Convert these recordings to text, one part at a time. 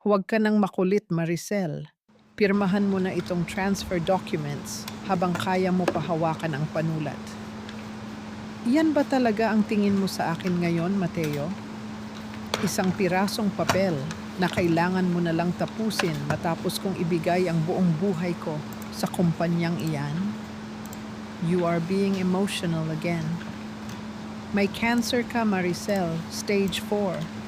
Huwag ka nang makulit, Maricel. Pirmahan mo na itong transfer documents habang kaya mo pahawakan ang panulat. Iyan ba talaga ang tingin mo sa akin ngayon, Mateo? Isang pirasong papel na kailangan mo na lang tapusin matapos kong ibigay ang buong buhay ko sa kumpanyang iyan? You are being emotional again. May cancer ka, Maricel, stage 4.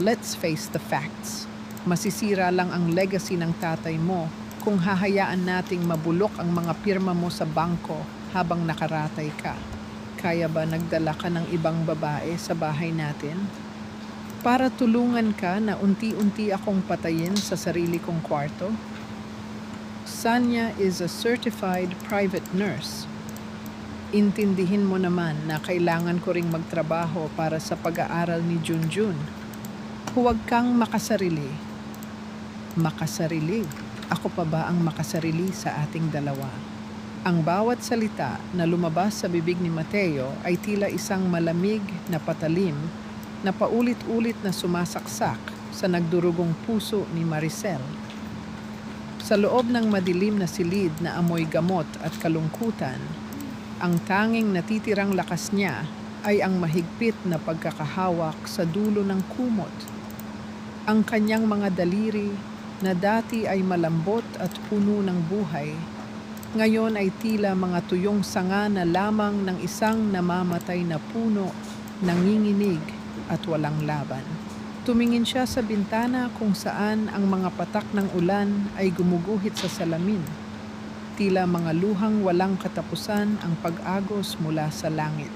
Let's face the facts. Masisira lang ang legacy ng tatay mo kung hahayaan nating mabulok ang mga pirma mo sa bangko habang nakaratay ka. Kaya ba nagdala ka ng ibang babae sa bahay natin? Para tulungan ka na unti-unti akong patayin sa sarili kong kwarto? Sanya is a certified private nurse. Intindihin mo naman na kailangan ko ring magtrabaho para sa pag-aaral ni Junjun. Huwag kang makasarili. Makasarili? Ako pa ba ang makasarili sa ating dalawa? Ang bawat salita na lumabas sa bibig ni Mateo ay tila isang malamig na patalim na paulit-ulit na sumasaksak sa nagdurugong puso ni Maricel. Sa loob ng madilim na silid na amoy gamot at kalungkutan, ang tanging natitirang lakas niya ay ang mahigpit na pagkakahawak sa dulo ng kumot. Ang kanyang mga daliri na dati ay malambot at puno ng buhay, ngayon ay tila mga tuyong sanga na lamang ng isang namamatay na puno, nanginginig at walang laban. Tumingin siya sa bintana kung saan ang mga patak ng ulan ay gumuguhit sa salamin. Tila mga luhang walang katapusan ang pag-agos mula sa langit.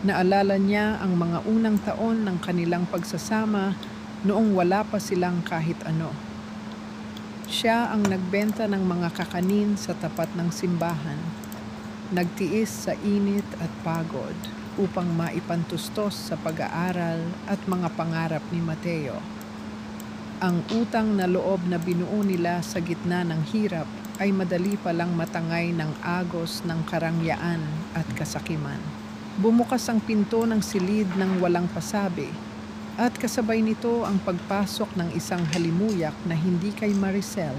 Naalala niya ang mga unang taon ng kanilang pagsasama noong wala pa silang kahit ano. Siya ang nagbenta ng mga kakanin sa tapat ng simbahan, nagtiis sa init at pagod upang maipantustos sa pag-aaral at mga pangarap ni Mateo. Ang utang na loob na binuo nila sa gitna ng hirap ay madali palang matangay ng agos ng karangyaan at kasakiman. Bumukas ang pinto ng silid ng walang pasabi, at kasabay nito ang pagpasok ng isang halimuyak na hindi kay Maricel.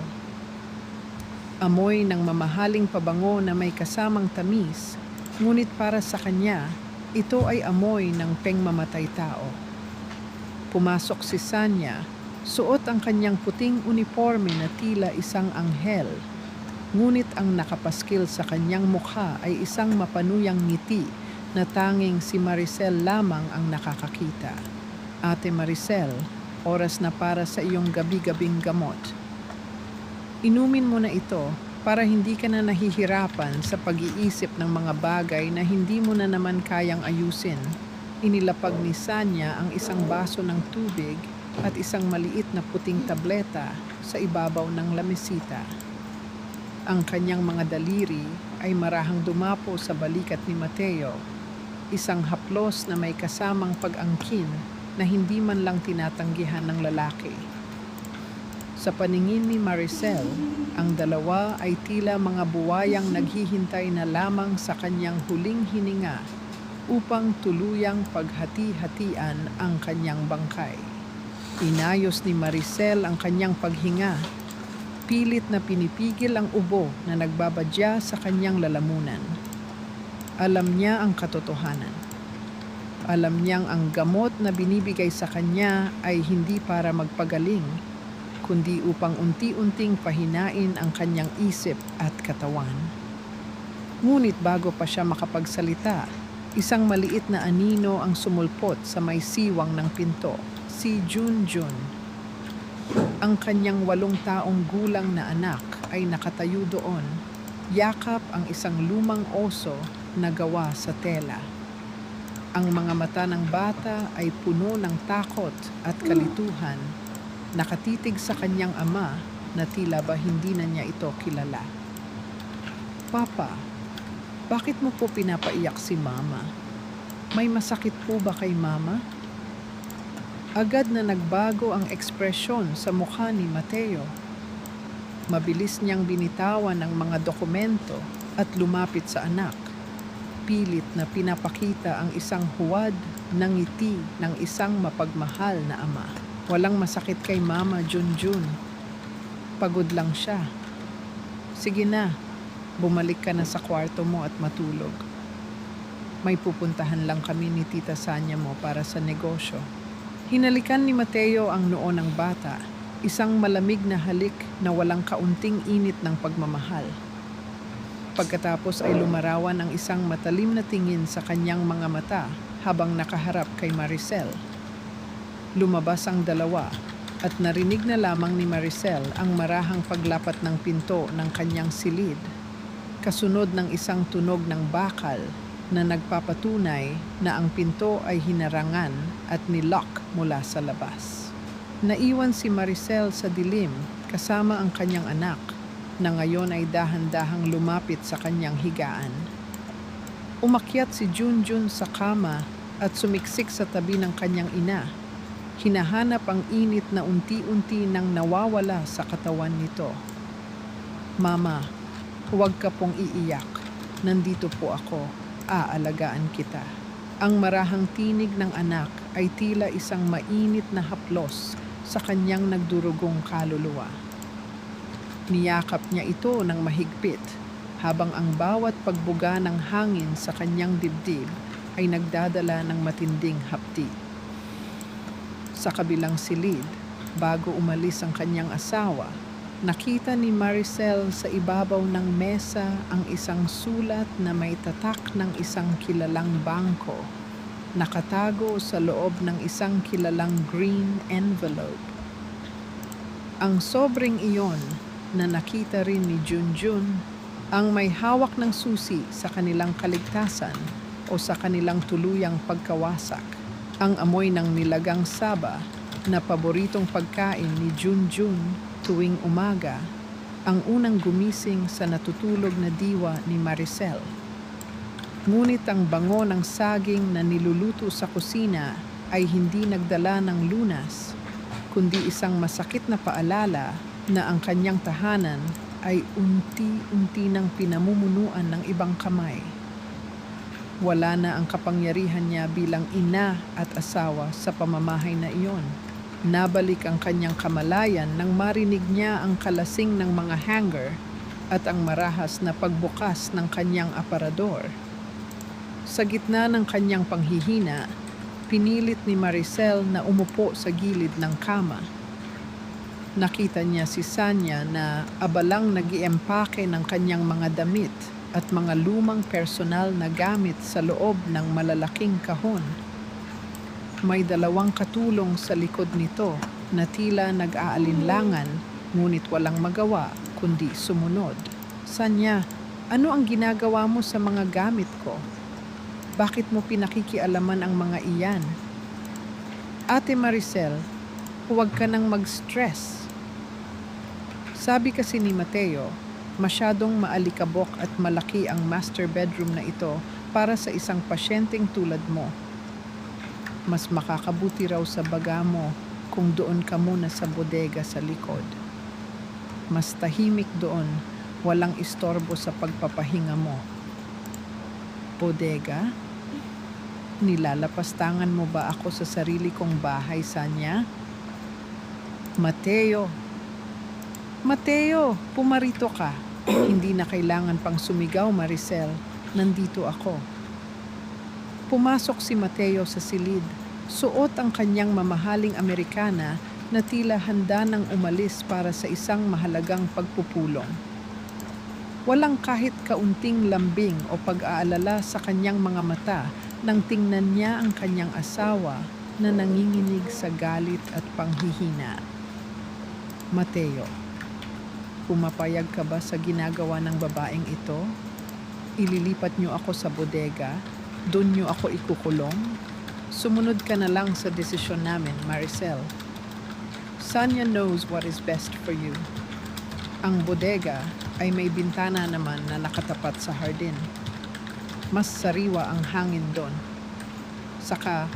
Amoy ng mamahaling pabango na may kasamang tamis, ngunit para sa kanya, ito ay amoy ng pengmamatay tao. Pumasok si Sanya, suot ang kanyang puting uniforme na tila isang anghel, ngunit ang nakapaskil sa kanyang mukha ay isang mapanuyang ngiti na tanging si Maricel lamang ang nakakakita. Ate Maricel, oras na para sa iyong gabi-gabing gamot. Inumin mo na ito para hindi ka na nahihirapan sa pag-iisip ng mga bagay na hindi mo na naman kayang ayusin. Inilapag ni Sanya ang isang baso ng tubig at isang maliit na puting tableta sa ibabaw ng lamesita. Ang kanyang mga daliri ay marahang dumapo sa balikat ni Mateo, isang haplos na may kasamang pag-angkin na hindi man lang tinatanggihan ng lalaki. Sa paningin ni Maricel, ang dalawa ay tila mga buwayang naghihintay na lamang sa kanyang huling hininga upang tuluyang paghati-hatian ang kanyang bangkay. Inayos ni Maricel ang kanyang paghinga, pilit na pinipigil ang ubo na nagbabadya sa kanyang lalamunan. Alam niya ang katotohanan. Alam niyang ang gamot na binibigay sa kanya ay hindi para magpagaling, kundi upang unti-unting pahinain ang kanyang isip at katawan. Ngunit bago pa siya makapagsalita, isang maliit na anino ang sumulpot sa may siwang ng pinto, si Junjun. Ang kanyang 8 taong gulang na anak ay nakatayo doon, yakap ang isang lumang oso na gawa sa tela. Ang mga mata ng bata ay puno ng takot at kalituhan, nakatitig sa kanyang ama na tila ba hindi na niya ito kilala. Papa, bakit mo po pinapaiyak si Mama? May masakit po ba kay Mama? Agad na nagbago ang ekspresyon sa mukha ni Mateo. Mabilis niyang binitawan ang mga dokumento at lumapit sa anak. Pilit na pinapakita ang isang huwad ng ngiti ng isang mapagmahal na ama. Walang masakit kay Mama Junjun. Pagod lang siya. Sige na, bumalik ka na sa kwarto mo at matulog. May pupuntahan lang kami ni Tita Sanya mo para sa negosyo. Hinalikan ni Mateo ang noo ng bata, isang malamig na halik na walang kaunting init ng pagmamahal. Pagkatapos ay lumarawan ang isang matalim na tingin sa kanyang mga mata habang nakaharap kay Maricel. Lumabas ang dalawa at narinig na lamang ni Maricel ang marahang paglapat ng pinto ng kanyang silid, kasunod ng isang tunog ng bakal na nagpapatunay na ang pinto ay hinarangan at nilock mula sa labas. Naiwan si Maricel sa dilim kasama ang kanyang anak na ngayon ay dahan-dahang lumapit sa kanyang higaan. Umakyat si Junjun sa kama at sumiksik sa tabi ng kanyang ina. Hinahanap ang init na unti-unti nang nawawala sa katawan nito. Mama, huwag ka pong iiyak. Nandito po ako. Aalagaan kita. Ang marahang tinig ng anak ay tila isang mainit na haplos sa kanyang nagdurugong kaluluwa. Niyakap niya ito ng mahigpit habang ang bawat pagbuga ng hangin sa kanyang dibdib ay nagdadala ng matinding hapti. Sa kabilang silid, bago umalis ang kanyang asawa, nakita ni Maricel sa ibabaw ng mesa ang isang sulat na may tatak ng isang kilalang bangko, nakatago sa loob ng isang kilalang green envelope. Ang sobrang iyon na nakita rin ni Junjun, ang may hawak ng susi sa kanilang kaligtasan o sa kanilang tuluyang pagkawasak. Ang amoy ng nilagang saba na paboritong pagkain ni Junjun tuwing umaga, ang unang gumising sa natutulog na diwa ni Maricel. Ngunit ang bango ng saging na niluluto sa kusina ay hindi nagdala ng lunas, kundi isang masakit na paalala na ang kanyang tahanan ay unti-unti nang pinamumunuan ng ibang kamay. Wala na ang kapangyarihan niya bilang ina at asawa sa pamamahay na iyon. Nabalik ang kanyang kamalayan nang marinig niya ang kalasing ng mga hanger at ang marahas na pagbukas ng kanyang aparador. Sa gitna ng kanyang panghihina, pinilit ni Maricel na umupo sa gilid ng kama. Nakita niya si Sanya na abalang nag-iempake ng kanyang mga damit at mga lumang personal na gamit sa loob ng malalaking kahon. May dalawang katulong sa likod nito na tila nag-aalinlangan ngunit walang magawa kundi sumunod. Sanya, ano ang ginagawa mo sa mga gamit ko? Bakit mo pinakikialaman ang mga iyan? Ate Maricel, huwag ka nang mag-stress. Sabi kasi ni Mateo, masyadong maalikabok at malaki ang master bedroom na ito para sa isang pasyenteng tulad mo. Mas makakabuti raw sa baga mo kung doon ka muna sa bodega sa likod. Mas tahimik doon, walang istorbo sa pagpapahinga mo. Bodega? Nilalapastangan mo ba ako sa sarili kong bahay, Sanya? Mateo, pumarito ka. Hindi na kailangan pang sumigaw, Maricel. Nandito ako. Pumasok si Mateo sa silid. Suot ang kanyang mamahaling Amerikana na tila handa nang umalis para sa isang mahalagang pagpupulong. Walang kahit kaunting lambing o pag-aalala sa kanyang mga mata nang tingnan niya ang kanyang asawa na nanginginig sa galit at panghihina. Mateo, pumapayag ka ba sa ginagawa ng babaeng ito? Ililipat niyo ako sa bodega? Doon niyo ako ikukulong? Sumunod ka na lang sa desisyon namin, Maricel. Sanya knows what is best for you. Ang bodega ay may bintana naman na nakatapat sa hardin. Mas sariwa ang hangin doon. Saka,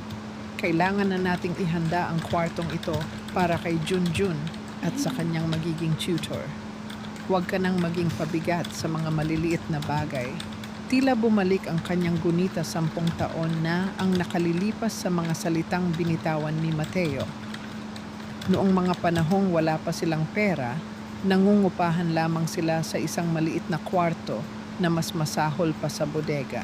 kailangan na nating ihanda ang kwartong ito para kay Junjun at sa kanyang magiging tutor. Huwag ka nang maging pabigat sa mga maliliit na bagay. Tila bumalik ang kanyang gunita 10 taon na ang nakalilipas sa mga salitang binitawan ni Mateo. Noong mga panahong wala pa silang pera, nangungupahan lamang sila sa isang maliit na kwarto na mas masahol pa sa bodega.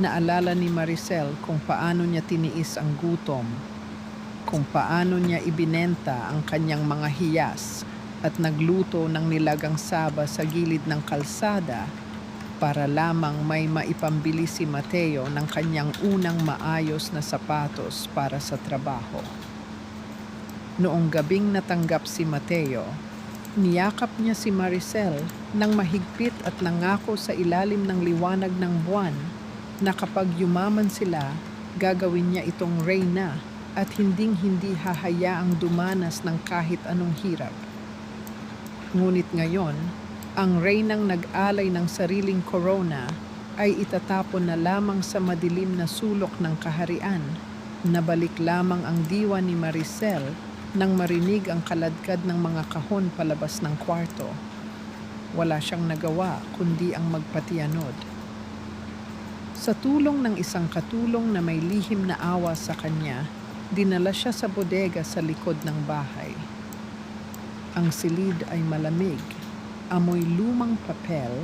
Naalala ni Maricel kung paano niya tiniis ang gutom, kung paano niya ibinenta ang kanyang mga hiyas at nagluto ng nilagang saba sa gilid ng kalsada para lamang may maipambili si Mateo ng kanyang unang maayos na sapatos para sa trabaho. Noong gabing natanggap si Mateo, niyakap niya si Maricel nang mahigpit at nangako sa ilalim ng liwanag ng buwan na kapag yumaman sila, gagawin niya itong reyna at hinding-hindi hahayaang dumanas ng kahit anong hirap. Ngunit ngayon, ang reynang nag-alay ng sariling korona ay itatapon na lamang sa madilim na sulok ng kaharian. Nabalik lamang ang diwa ni Maricel nang marinig ang kaladkad ng mga kahon palabas ng kwarto. Wala siyang nagawa kundi ang magpatianod. Sa tulong ng isang katulong na may lihim na awa sa kanya, dinala siya sa bodega sa likod ng bahay. Ang silid ay malamig, amoy lumang papel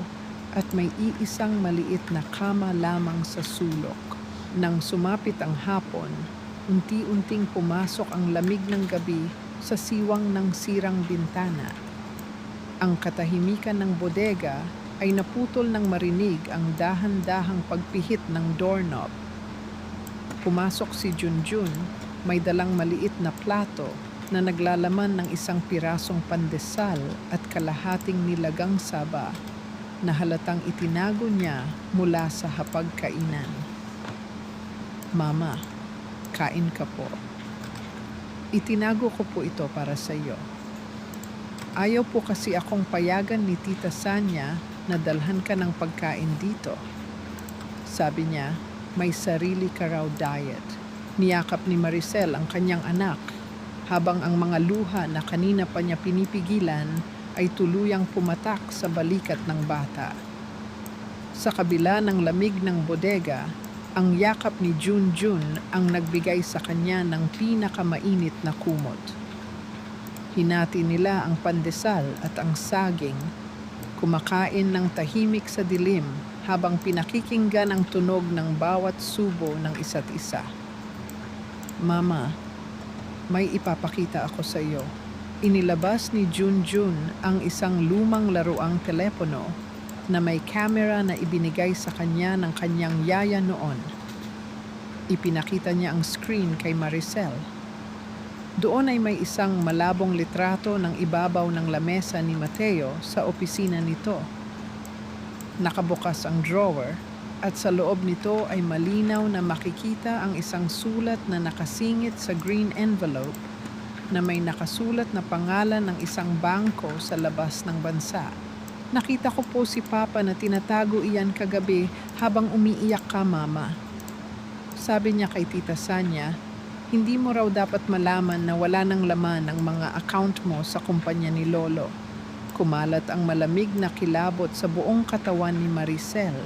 at may iisang maliit na kama lamang sa sulok. Nang sumapit ang hapon, unti-unting pumasok ang lamig ng gabi sa siwang ng sirang bintana. Ang katahimikan ng bodega ay naputol nang marinig ang dahan-dahang pagpihit ng doorknob. Pumasok si Junjun, may dalang maliit na plato na naglalaman ng isang pirasong pandesal at kalahating nilagang saba na halatang itinago niya mula sa hapagkainan. "Mama, kain ka po. Itinago ko po ito para sa iyo. Ayaw po kasi akong payagan ni Tita Sanya na dalhan ka ng pagkain dito. Sabi niya, may sarili ka raw diet." Niyakap ni Maricel ang kanyang anak habang ang mga luha na kanina pa niya pinipigilan ay tuluyang pumatak sa balikat ng bata. Sa kabila ng lamig ng bodega, ang yakap ni Junjun ang nagbigay sa kanya ng pinakamainit na kumot. Hinati nila ang pandesal at ang saging, kumakain ng tahimik sa dilim habang pinakikinggan ang tunog ng bawat subo ng isa't isa. "Mama, may ipapakita ako sa iyo." Inilabas ni Junjun ang isang lumang laruang telepono na may camera na ibinigay sa kanya ng kanyang yaya noon. Ipinakita niya ang screen kay Maricel. Doon ay may isang malabong litrato ng ibabaw ng lamesa ni Mateo sa opisina nito. Nakabukas ang drawer at sa loob nito ay malinaw na makikita ang isang sulat na nakasingit sa green envelope na may nakasulat na pangalan ng isang bangko sa labas ng bansa. "Nakita ko po si Papa na tinatago iyan kagabi habang umiiyak ka, Mama." Sabi niya kay Tita Sanya, "Hindi mo raw dapat malaman na wala nang laman ang mga account mo sa kumpanya ni Lolo." Kumalat ang malamig na kilabot sa buong katawan ni Maricel.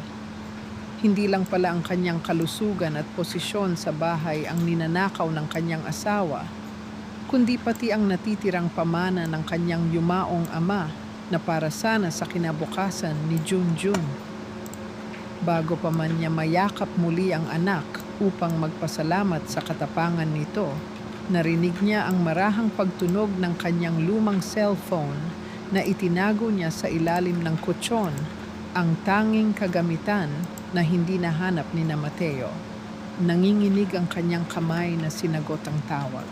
Hindi lang pala ang kanyang kalusugan at posisyon sa bahay ang ninanakaw ng kanyang asawa, kundi pati ang natitirang pamana ng kanyang yumaong ama na para sana sa kinabukasan ni Junjun. Bago pa man niya mayakap muli ang anak upang magpasalamat sa katapangan nito, narinig niya ang marahang pagtunog ng kanyang lumang cellphone na itinago niya sa ilalim ng kutsyon, ang tanging kagamitan na hindi nahanap ni na Mateo. Nanginginig ang kanyang kamay na sinagot ang tawag.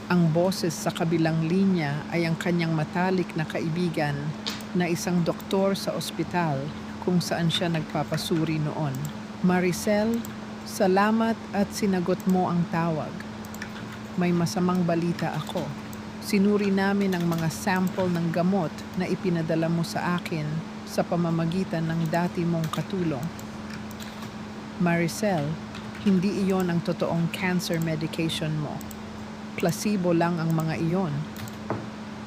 Ang boses sa kabilang linya ay ang kanyang matalik na kaibigan na isang doktor sa ospital kung saan siya nagpapasuri noon. "Maricel, salamat at sinagot mo ang tawag. May masamang balita ako. Sinuri namin ang mga sample ng gamot na ipinadala mo sa akin sa pamamagitan ng dati mong katulong. Maricel, hindi iyon ang totoong cancer medication mo. Placebo lang ang mga iyon.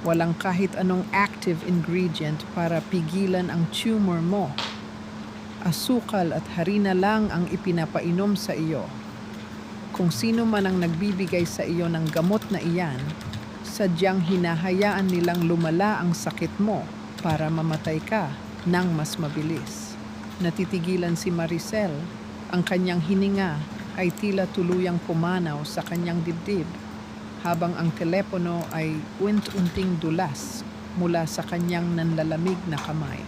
Walang kahit anong active ingredient para pigilan ang tumor mo. Asukal at harina lang ang ipinapainom sa iyo. Kung sino man ang nagbibigay sa iyo ng gamot na iyan, sadyang hinahayaan nilang lumala ang sakit mo para mamatay ka ng mas mabilis. Natitigilan si Maricel. Ang kanyang hininga ay tila tuluyang pumanaw sa kanyang dibdib, habang ang telepono ay unti-unting dulas mula sa kanyang nanlalamig na kamay.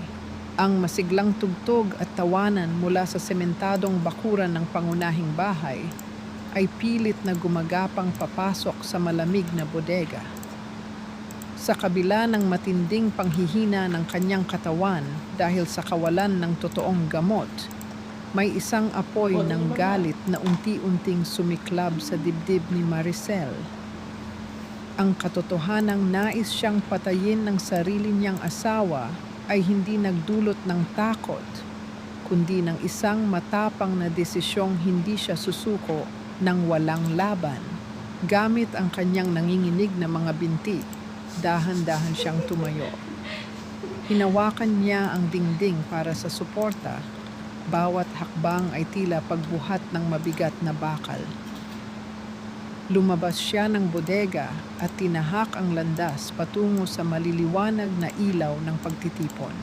Ang masiglang tugtog at tawanan mula sa sementadong bakuran ng pangunahing bahay ay pilit na gumagapang papasok sa malamig na bodega. Sa kabila ng matinding panghihina ng kanyang katawan dahil sa kawalan ng totoong gamot, may isang apoy ng galit na unti-unting sumiklab sa dibdib ni Maricel. Ang katotohanang nais siyang patayin ng sarili niyang asawa ay hindi nagdulot ng takot, kundi ng isang matapang na desisyong hindi siya susuko ng walang laban. Gamit ang kanyang nanginginig na mga binti, dahan-dahan siyang tumayo. Hinawakan niya ang dingding para sa suporta. Bawat hakbang ay tila pagbuhat ng mabigat na bakal. Lumabas siya ng bodega at tinahak ang landas patungo sa maliliwanag na ilaw ng pagtitipon.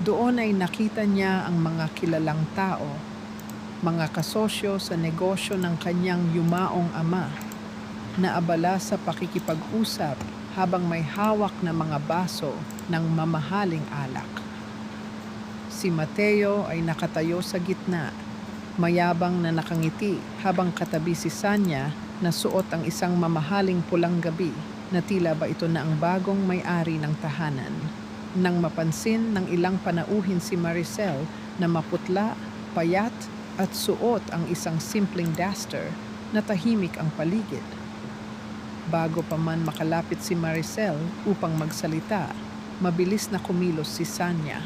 Doon ay nakita niya ang mga kilalang tao, mga kasosyo sa negosyo ng kanyang yumaong ama, na abala sa pakikipag-usap habang may hawak na mga baso ng mamahaling alak. Si Mateo ay nakatayo sa gitna, mayabang na nakangiti, habang katabi si Sanya na suot ang isang mamahaling pulang gabi na tila ba ito na ang bagong may-ari ng tahanan. Nang mapansin ng ilang panauhin si Maricel na maputla, payat at suot ang isang simpleng duster, na tahimik ang paligid. Bago pa man makalapit si Maricel upang magsalita, mabilis na kumilos si Sanya.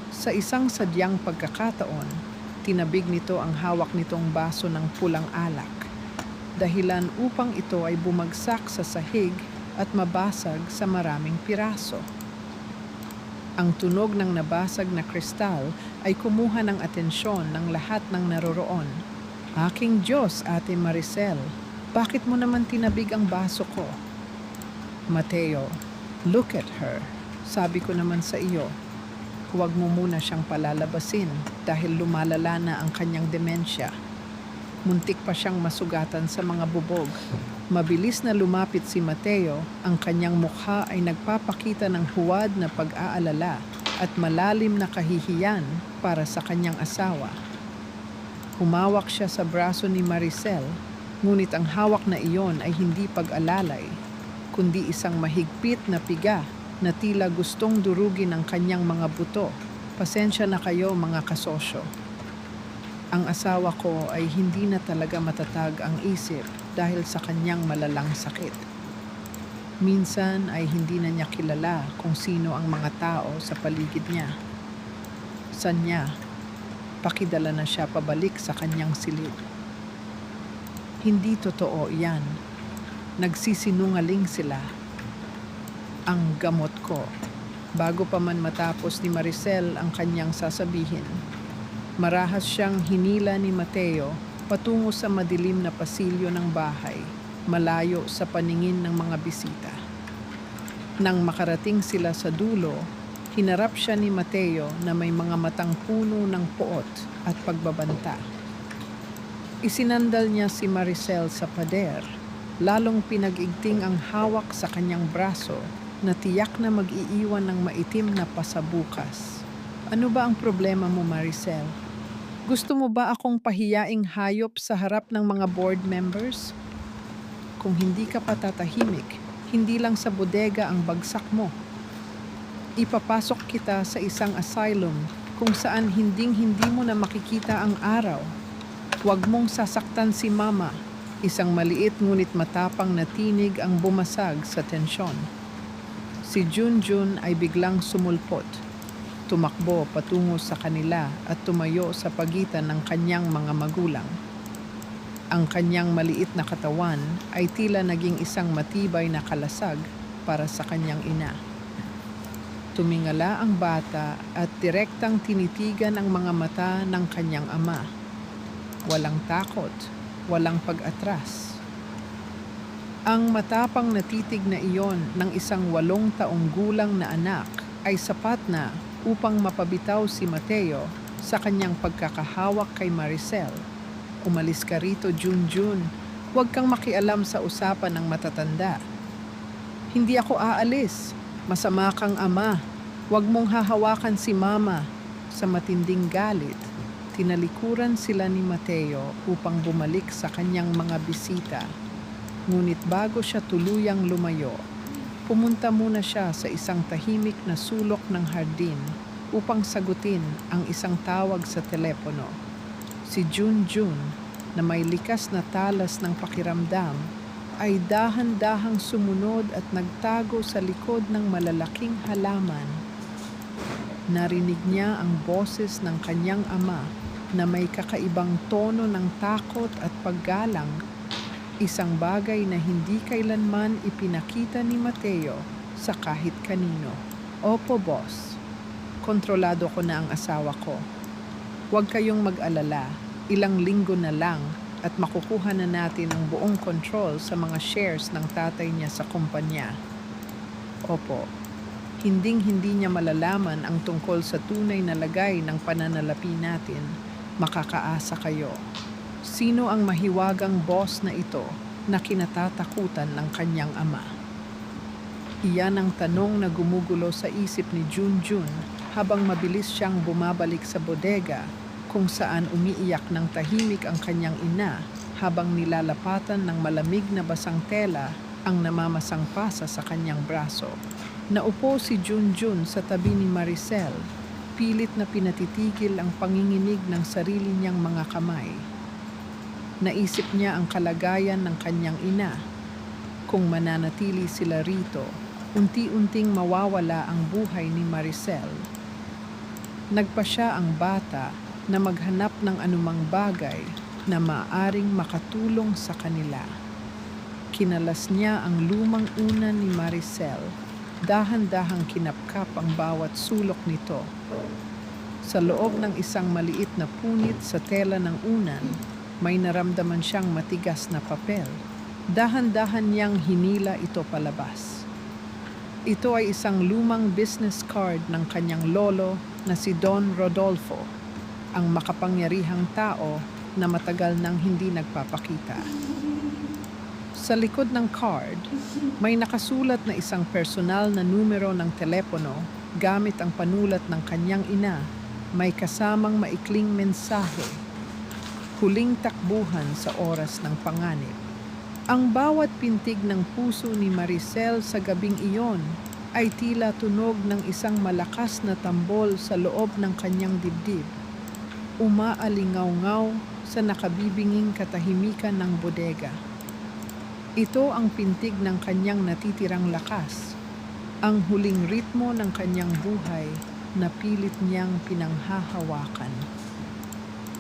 Sa isang sadyang pagkakataon, tinabig nito ang hawak nitong baso ng pulang alak, dahilan upang ito ay bumagsak sa sahig at mabasag sa maraming piraso. Ang tunog ng nabasag na kristal ay kumuha ng atensyon ng lahat ng naroroon. "Aking Diyos, Ate Maricel, bakit mo naman tinabig ang baso ko?" "Mateo, look at her. Sabi ko naman sa iyo, huwag mo muna siyang palalabasin dahil lumalala na ang kanyang demensya." Muntik pa siyang masugatan sa mga bubog. Mabilis na lumapit si Mateo, ang kanyang mukha ay nagpapakita ng huwad na pag-aalala at malalim na kahihiyan para sa kanyang asawa. Humawak siya sa braso ni Maricel, ngunit ang hawak na iyon ay hindi pag-alalay, kundi isang mahigpit na piga na tila gustong durugin ang kanyang mga buto. "Pasensya na kayo, mga kasosyo. Ang asawa ko ay hindi na talaga matatag ang isip dahil sa kanyang malalang sakit. Minsan ay hindi na niya kilala kung sino ang mga tao sa paligid niya. Sanya, pakidala na siya pabalik sa kanyang silid." "Hindi totoo yan. Nagsisinungaling sila. Ang gamot ko." Bago pa man matapos ni Maricel ang kanyang sasabihin, marahas siyang hinila ni Mateo patungo sa madilim na pasilyo ng bahay, malayo sa paningin ng mga bisita. Nang makarating sila sa dulo, hinarap siya ni Mateo na may mga matang puno ng poot at pagbabanta. Isinandal niya si Maricel sa pader, lalong pinag-igting ang hawak sa kanyang braso na tiyak na mag-iiwan ng maitim na pasabukas. "Ano ba ang problema mo, Maricel? Gusto mo ba akong pahiyaing hayop sa harap ng mga board members? Kung hindi ka patatahimik, hindi lang sa bodega ang bagsak mo. Ipapasok kita sa isang asylum kung saan hinding-hindi mo na makikita ang araw. Huwag mong sasaktan si Mama." Isang maliit ngunit matapang na tinig ang bumasag sa tensyon. Si Junjun ay biglang sumulpot. Tumakbo patungo sa kanila at tumayo sa pagitan ng kanyang mga magulang. Ang kanyang maliit na katawan ay tila naging isang matibay na kalasag para sa kanyang ina. Tumingala ang bata at direktang tinitigan ang mga mata ng kanyang ama. walang takot, walang pag-atras. Ang matapang na titig na iyon ng isang 8 taong gulang na anak ay sapat na upang mapabitaw si Mateo sa kanyang pagkakahawak kay Maricel. Umalis ka rito, Junjun. Huwag kang makialam sa usapan ng matatanda. Hindi ako aalis. Masama kang ama. Huwag mong hahawakan si mama. Sa matinding galit, tinalikuran sila ni Mateo upang bumalik sa kanyang mga bisita. Ngunit bago siya tuluyang lumayo, pumunta muna siya sa isang tahimik na sulok ng hardin upang sagutin ang isang tawag sa telepono. Si Junjun, na may likas na talas ng pakiramdam, ay dahan-dahang sumunod at nagtago sa likod ng malalaking halaman. Narinig niya ang boses ng kanyang ama na may kakaibang tono ng takot at paggalang, isang bagay na hindi kailanman ipinakita ni Mateo sa kahit kanino. Opo, boss. Kontrolado ko na ang asawa ko. Huwag kayong mag-alala, ilang linggo na lang at makukuha na natin ang buong control sa mga shares ng tatay niya sa kumpanya. Opo, hinding-hindi niya malalaman ang tungkol sa tunay na lagay ng pananalapi natin. Makakaasa kayo. Sino ang mahiwagang boss na ito na kinatatakutan ng kanyang ama? Iyan ang tanong na gumugulo sa isip ni Junjun habang mabilis siyang bumabalik sa bodega kung saan umiiyak ng tahimik ang kanyang ina habang nilalapatan ng malamig na basang tela ang namamasang pasa sa kanyang braso. Naupo si Junjun sa tabi ni Maricel, pilit na pinatitigil ang panginginig ng sarili niyang mga kamay. Naisip niya ang kalagayan ng kanyang ina. Kung mananatili sila rito, unti-unting mawawala ang buhay ni Maricel. Nagpa siya ang bata na maghanap ng anumang bagay na maaring makatulong sa kanila. Kinalas niya ang lumang unan ni Maricel, dahan-dahang kinapkap ang bawat sulok nito. Sa loob ng isang maliit na punit sa tela ng unan, may naramdaman siyang matigas na papel. Dahan-dahan niyang hinila ito palabas. Ito ay isang lumang business card ng kanyang lolo na si Don Rodolfo, ang makapangyarihang tao na matagal nang hindi nagpapakita. Sa likod ng card, may nakasulat na isang personal na numero ng telepono gamit ang panulat ng kanyang ina, may kasamang maikling mensahe. Huling takbuhan sa oras ng panganib. Ang bawat pintig ng puso ni Maricel sa gabing iyon ay tila tunog ng isang malakas na tambol sa loob ng kanyang dibdib. Umaalingaw-ngaw sa nakabibinging katahimikan ng bodega. Ito ang pintig ng kanyang natitirang lakas, ang huling ritmo ng kanyang buhay na pilit niyang pinanghahawakan.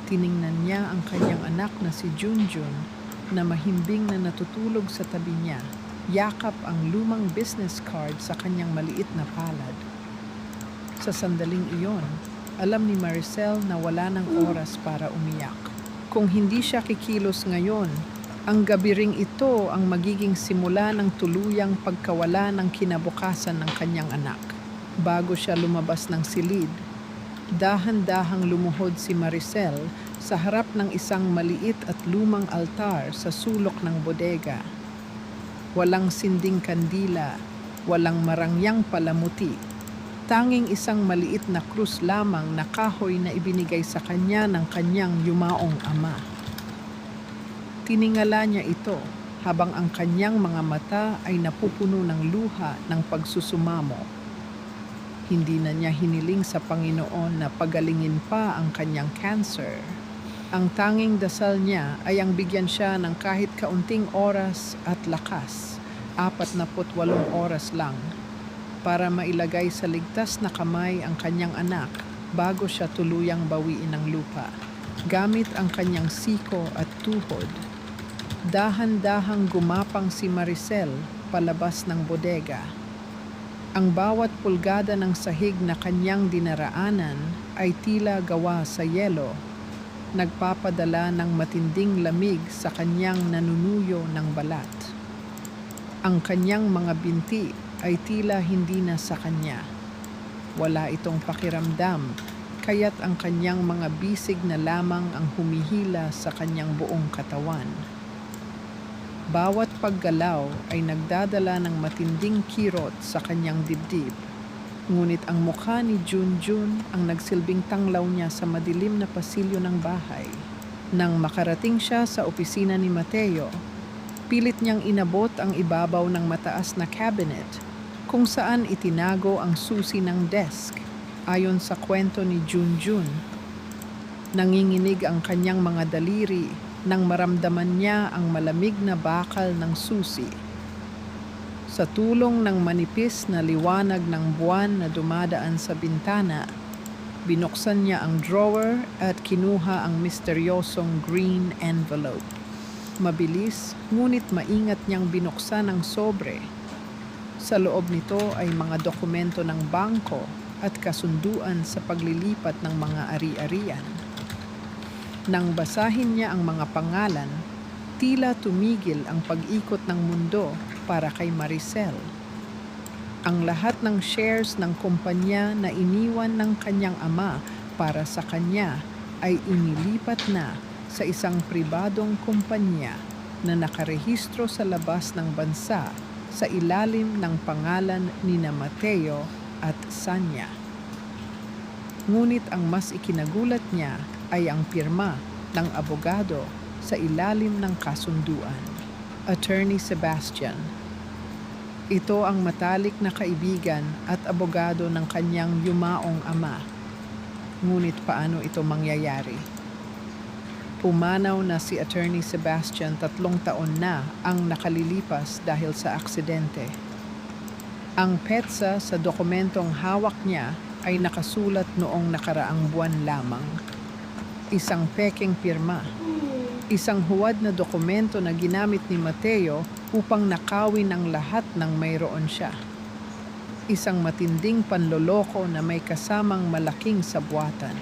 Tiningnan niya ang kanyang anak na si Junjun na mahimbing na natutulog sa tabi niya, yakap ang lumang business card sa kanyang maliit na palad. Sa sandaling iyon, alam ni Maricel na wala ng oras para umiyak. Kung hindi siya kikilos ngayon, ang gabi ring ito ang magiging simula ng tuluyang pagkawala ng kinabukasan ng kanyang anak. Bago siya lumabas ng silid, dahan-dahang lumuhod si Maricel sa harap ng isang maliit at lumang altar sa sulok ng bodega. Walang sinding kandila, walang marangyang palamuti. Tanging isang maliit na krus lamang na kahoy na ibinigay sa kanya ng kanyang yumaong ama. Tiningala niya ito habang ang kanyang mga mata ay napupuno ng luha ng pagsusumamo. Hindi na niya hiniling sa Panginoon na pagalingin pa ang kanyang cancer. Ang tanging dasal niya ay ang bigyan siya ng kahit kaunting oras at lakas, 48 oras lang, para mailagay sa ligtas na kamay ang kanyang anak bago siya tuluyang bawiin ng lupa. Gamit ang kanyang siko at tuhod, dahan-dahang gumapang si Maricel palabas ng bodega. Ang bawat pulgada ng sahig na kanyang dinaraanan ay tila gawa sa yelo. nagpapadala ng matinding lamig sa kanyang nanunuyo ng balat. Ang kanyang mga binti ay tila hindi na sa kanya. Wala itong pakiramdam, kaya't ang kanyang mga bisig na lamang ang humihila sa kanyang buong katawan. Bawat paggalaw ay nagdadala ng matinding kirot sa kanyang dibdib. Ngunit ang mukha ni Junjun ang nagsilbing tanglaw niya sa madilim na pasilyo ng bahay. Nang makarating siya sa opisina ni Mateo, pilit niyang inabot ang ibabaw ng mataas na cabinet kung saan itinago ang susi ng desk. Ayon sa kwento ni Junjun, nanginginig ang kanyang mga daliri nang maramdaman niya ang malamig na bakal ng susi. Sa tulong ng manipis na liwanag ng buwan na dumadaan sa bintana, binuksan niya ang drawer at kinuha ang misteryosong green envelope. Mabilis, ngunit maingat niyang binuksan ang sobre. Sa loob nito ay mga dokumento ng bangko at kasunduan sa paglilipat ng mga ari-arian. Nang basahin niya ang mga pangalan, tila tumigil ang pag-ikot ng mundo para kay Maricel. Ang lahat ng shares ng kumpanya na iniwan ng kanyang ama para sa kanya ay inilipat na sa isang pribadong kumpanya na nakarehistro sa labas ng bansa sa ilalim ng pangalan ni Mateo at Sanya. Ngunit ang mas ikinagulat niya ay ang pirma ng abogado sa ilalim ng kasunduan. Attorney Sebastian. Ito ang matalik na kaibigan at abogado ng kanyang yumaong ama. Ngunit paano ito mangyayari? Pumanaw na si Attorney Sebastian 3 taon na ang nakalilipas dahil sa aksidente. Ang petsa sa dokumentong hawak niya ay nakasulat noong nakaraang buwan lamang. Isang peking pirma. Isang huwad na dokumento na ginamit ni Mateo upang nakawin ang lahat ng mayroon siya. Isang matinding panloloko na may kasamang malaking sabwatan.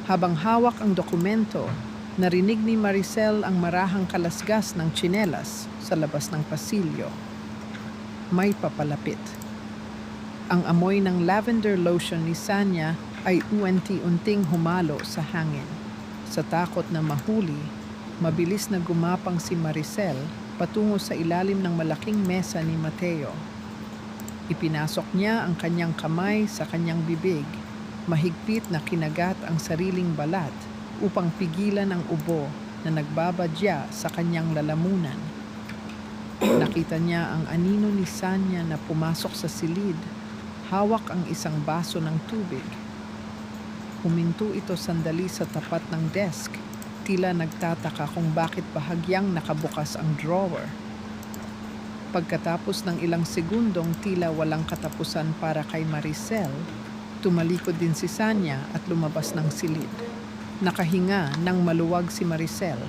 Habang hawak ang dokumento, narinig ni Maricel ang marahang kalasgas ng tsinelas sa labas ng pasilyo. May papalapit. Ang amoy ng lavender lotion ni Sanya ay unti-unting humalo sa hangin. Sa takot na mahuli, mabilis na gumapang si Maricel patungo sa ilalim ng malaking mesa ni Mateo. Ipinasok niya ang kanyang kamay sa kanyang bibig, mahigpit na kinagat ang sariling balat upang pigilan ang ubo na nagbabadya sa kanyang lalamunan. Nakita niya ang anino ni Sanya na pumasok sa silid, hawak ang isang baso ng tubig. Huminto ito sandali sa tapat ng desk, tila nagtataka kung bakit bahagyang nakabukas ang drawer. Pagkatapos ng ilang segundong tila walang katapusan para kay Maricel, tumalikod din si Sanya at lumabas ng silid. Nakahinga nang maluwag si Maricel.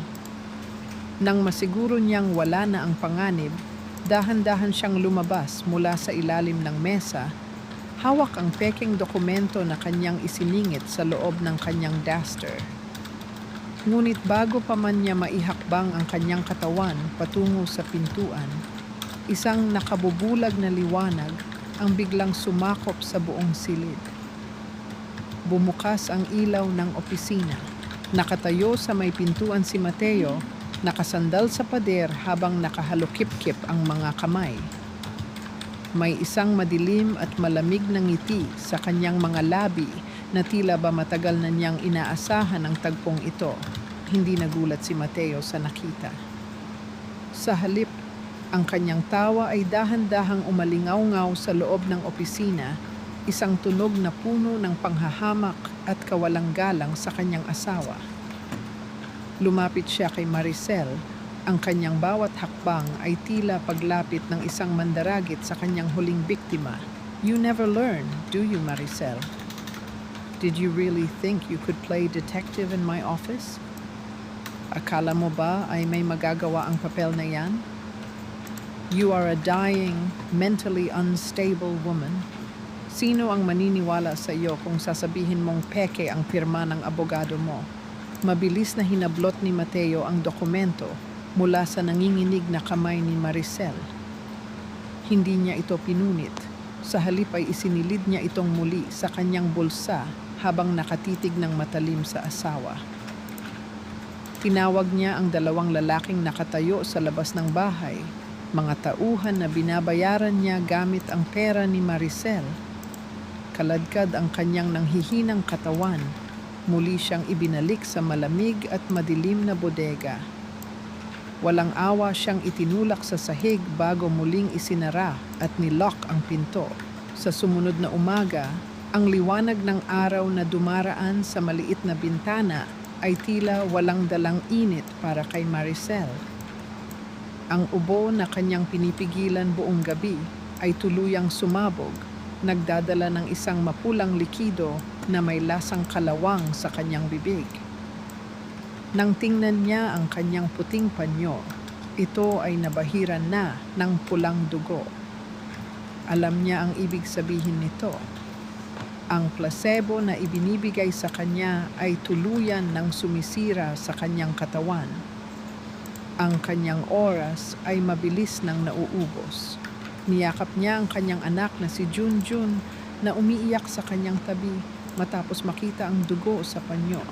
Nang masiguro niyang wala na ang panganib, dahan-dahan siyang lumabas mula sa ilalim ng mesa. Hawak ang peking dokumento na kanyang isiningit sa loob ng kanyang duster. Ngunit bago pa man niya maihakbang ang kanyang katawan patungo sa pintuan, isang nakabubulag na liwanag ang biglang sumakop sa buong silid. Bumukas ang ilaw ng opisina. Nakatayo sa may pintuan si Mateo, nakasandal sa pader habang nakahalukip-kip ang mga kamay. May isang madilim at malamig na ngiti sa kanyang mga labi na tila ba matagal na niyang inaasahan ang tagpong ito. Hindi nagulat si Mateo sa nakita. Sa halip, ang kanyang tawa ay dahan-dahang umalingaw-ngaw sa loob ng opisina, isang tunog na puno ng panghahamak at kawalang galang sa kanyang asawa. Lumapit siya kay Maricel. Ang kanyang bawat hakbang ay tila paglapit ng isang mandaragit sa kanyang huling biktima. You never learn, do you, Maricel? Did you really think you could play detective in my office? Akala mo ba ay may magagawa ang papel na yan? You are a dying, mentally unstable woman. Sino ang maniniwala sa iyo kung sasabihin mong peke ang pirma ng abogado mo? Mabilis na hinablot ni Mateo ang dokumento mula sa nanginginig na kamay ni Maricel. Hindi niya ito pinunit. Sa halip ay isinilid niya itong muli sa kanyang bulsa habang nakatitig ng matalim sa asawa. Tinawag niya ang dalawang lalaking nakatayo sa labas ng bahay, mga tauhan na binabayaran niya gamit ang pera ni Maricel. Kaladkad ang kanyang nanghihinang katawan, muli siyang ibinalik sa malamig at madilim na bodega. Walang awa siyang itinulak sa sahig bago muling isinara at nilock ang pinto. Sa sumunod na umaga, ang liwanag ng araw na dumaraan sa maliit na bintana ay tila walang dalang init para kay Maricel. Ang ubo na kanyang pinipigilan buong gabi ay tuluyang sumabog, nagdadala ng isang mapulang likido na may lasang kalawang sa kanyang bibig. Nang tingnan niya ang kanyang puting panyo, ito ay nabahiran na ng pulang dugo. Alam niya ang ibig sabihin nito. Ang placebo na ibinibigay sa kanya ay tuluyan ng sumisira sa kanyang katawan. Ang kanyang oras ay mabilis nang nauubos. Niyakap niya ang kanyang anak na si Junjun na umiiyak sa kanyang tabi matapos makita ang dugo sa panyo.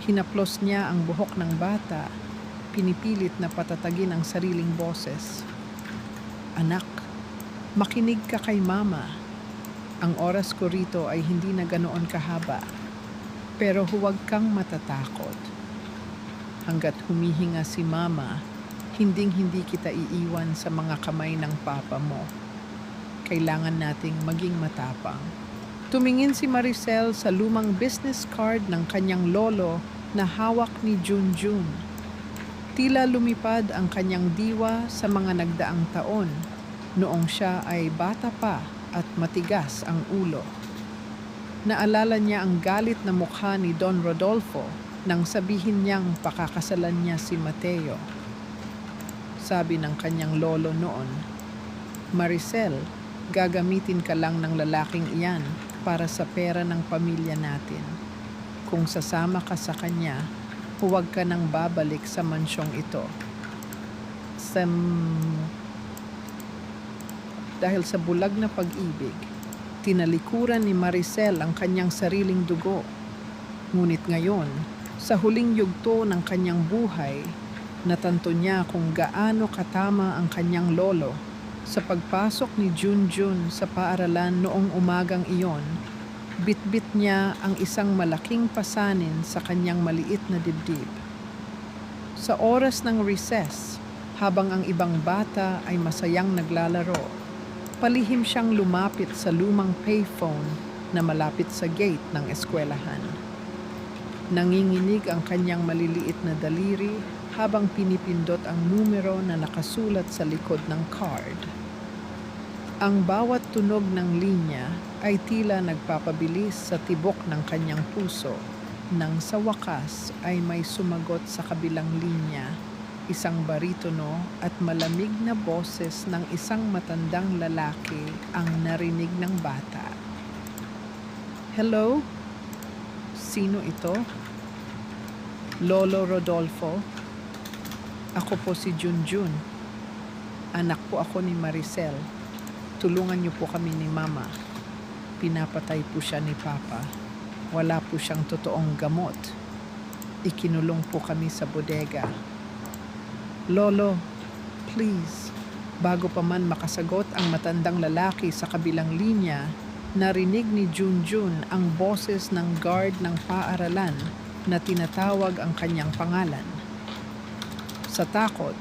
Hinaplos niya ang buhok ng bata, pinipilit na patatagin ang sariling boses. Anak, makinig ka kay mama. Ang oras ko rito ay hindi na ganoon kahaba, pero huwag kang matatakot. Hanggat humihinga si mama, hinding-hindi kita iiwan sa mga kamay ng papa mo. Kailangan nating maging matapang. Tumingin si Maricel sa lumang business card ng kanyang lolo na hawak ni Junjun. Tila lumipad ang kanyang diwa sa mga nagdaang taon, noong siya ay bata pa at matigas ang ulo. Naalala niya ang galit na mukha ni Don Rodolfo nang sabihin niyang pakakasalan niya si Mateo. Sabi ng kanyang lolo noon, Maricel, gagamitin ka lang ng lalaking iyan para sa pera ng pamilya natin. Kung sasama ka sa kanya, huwag ka nang babalik sa mansyong ito. Dahil sa bulag na pag-ibig, tinalikuran ni Maricel ang kanyang sariling dugo. Ngunit ngayon, sa huling yugto ng kanyang buhay, natanto niya kung gaano katama ang kanyang lolo. Sa pagpasok ni Junjun sa paaralan noong umagang iyon, bitbit niya ang isang malaking pasanin sa kanyang maliit na dibdib. Sa oras ng recess, habang ang ibang bata ay masayang naglalaro, palihim siyang lumapit sa lumang payphone na malapit sa gate ng eskwelahan. Nanginginig ang kanyang maliliit na daliri habang pinipindot ang numero na nakasulat sa likod ng card. Ang bawat tunog ng linya ay tila nagpapabilis sa tibok ng kanyang puso nang sa wakas ay may sumagot sa kabilang linya, isang baritono at malamig na boses ng isang matandang lalaki ang narinig ng bata. Hello? Sino ito? Lolo Rodolfo? Ako po si Junjun. Anak po ako ni Maricel. Tulungan niyo po kami ni Mama. Pinapatay po siya ni Papa. Wala po siyang totoong gamot. Ikinulong po kami sa bodega. Lolo, please. Bago pa man makasagot ang matandang lalaki sa kabilang linya, narinig ni Junjun ang boses ng guard ng paaralan na tinatawag ang kanyang pangalan. Sa takot,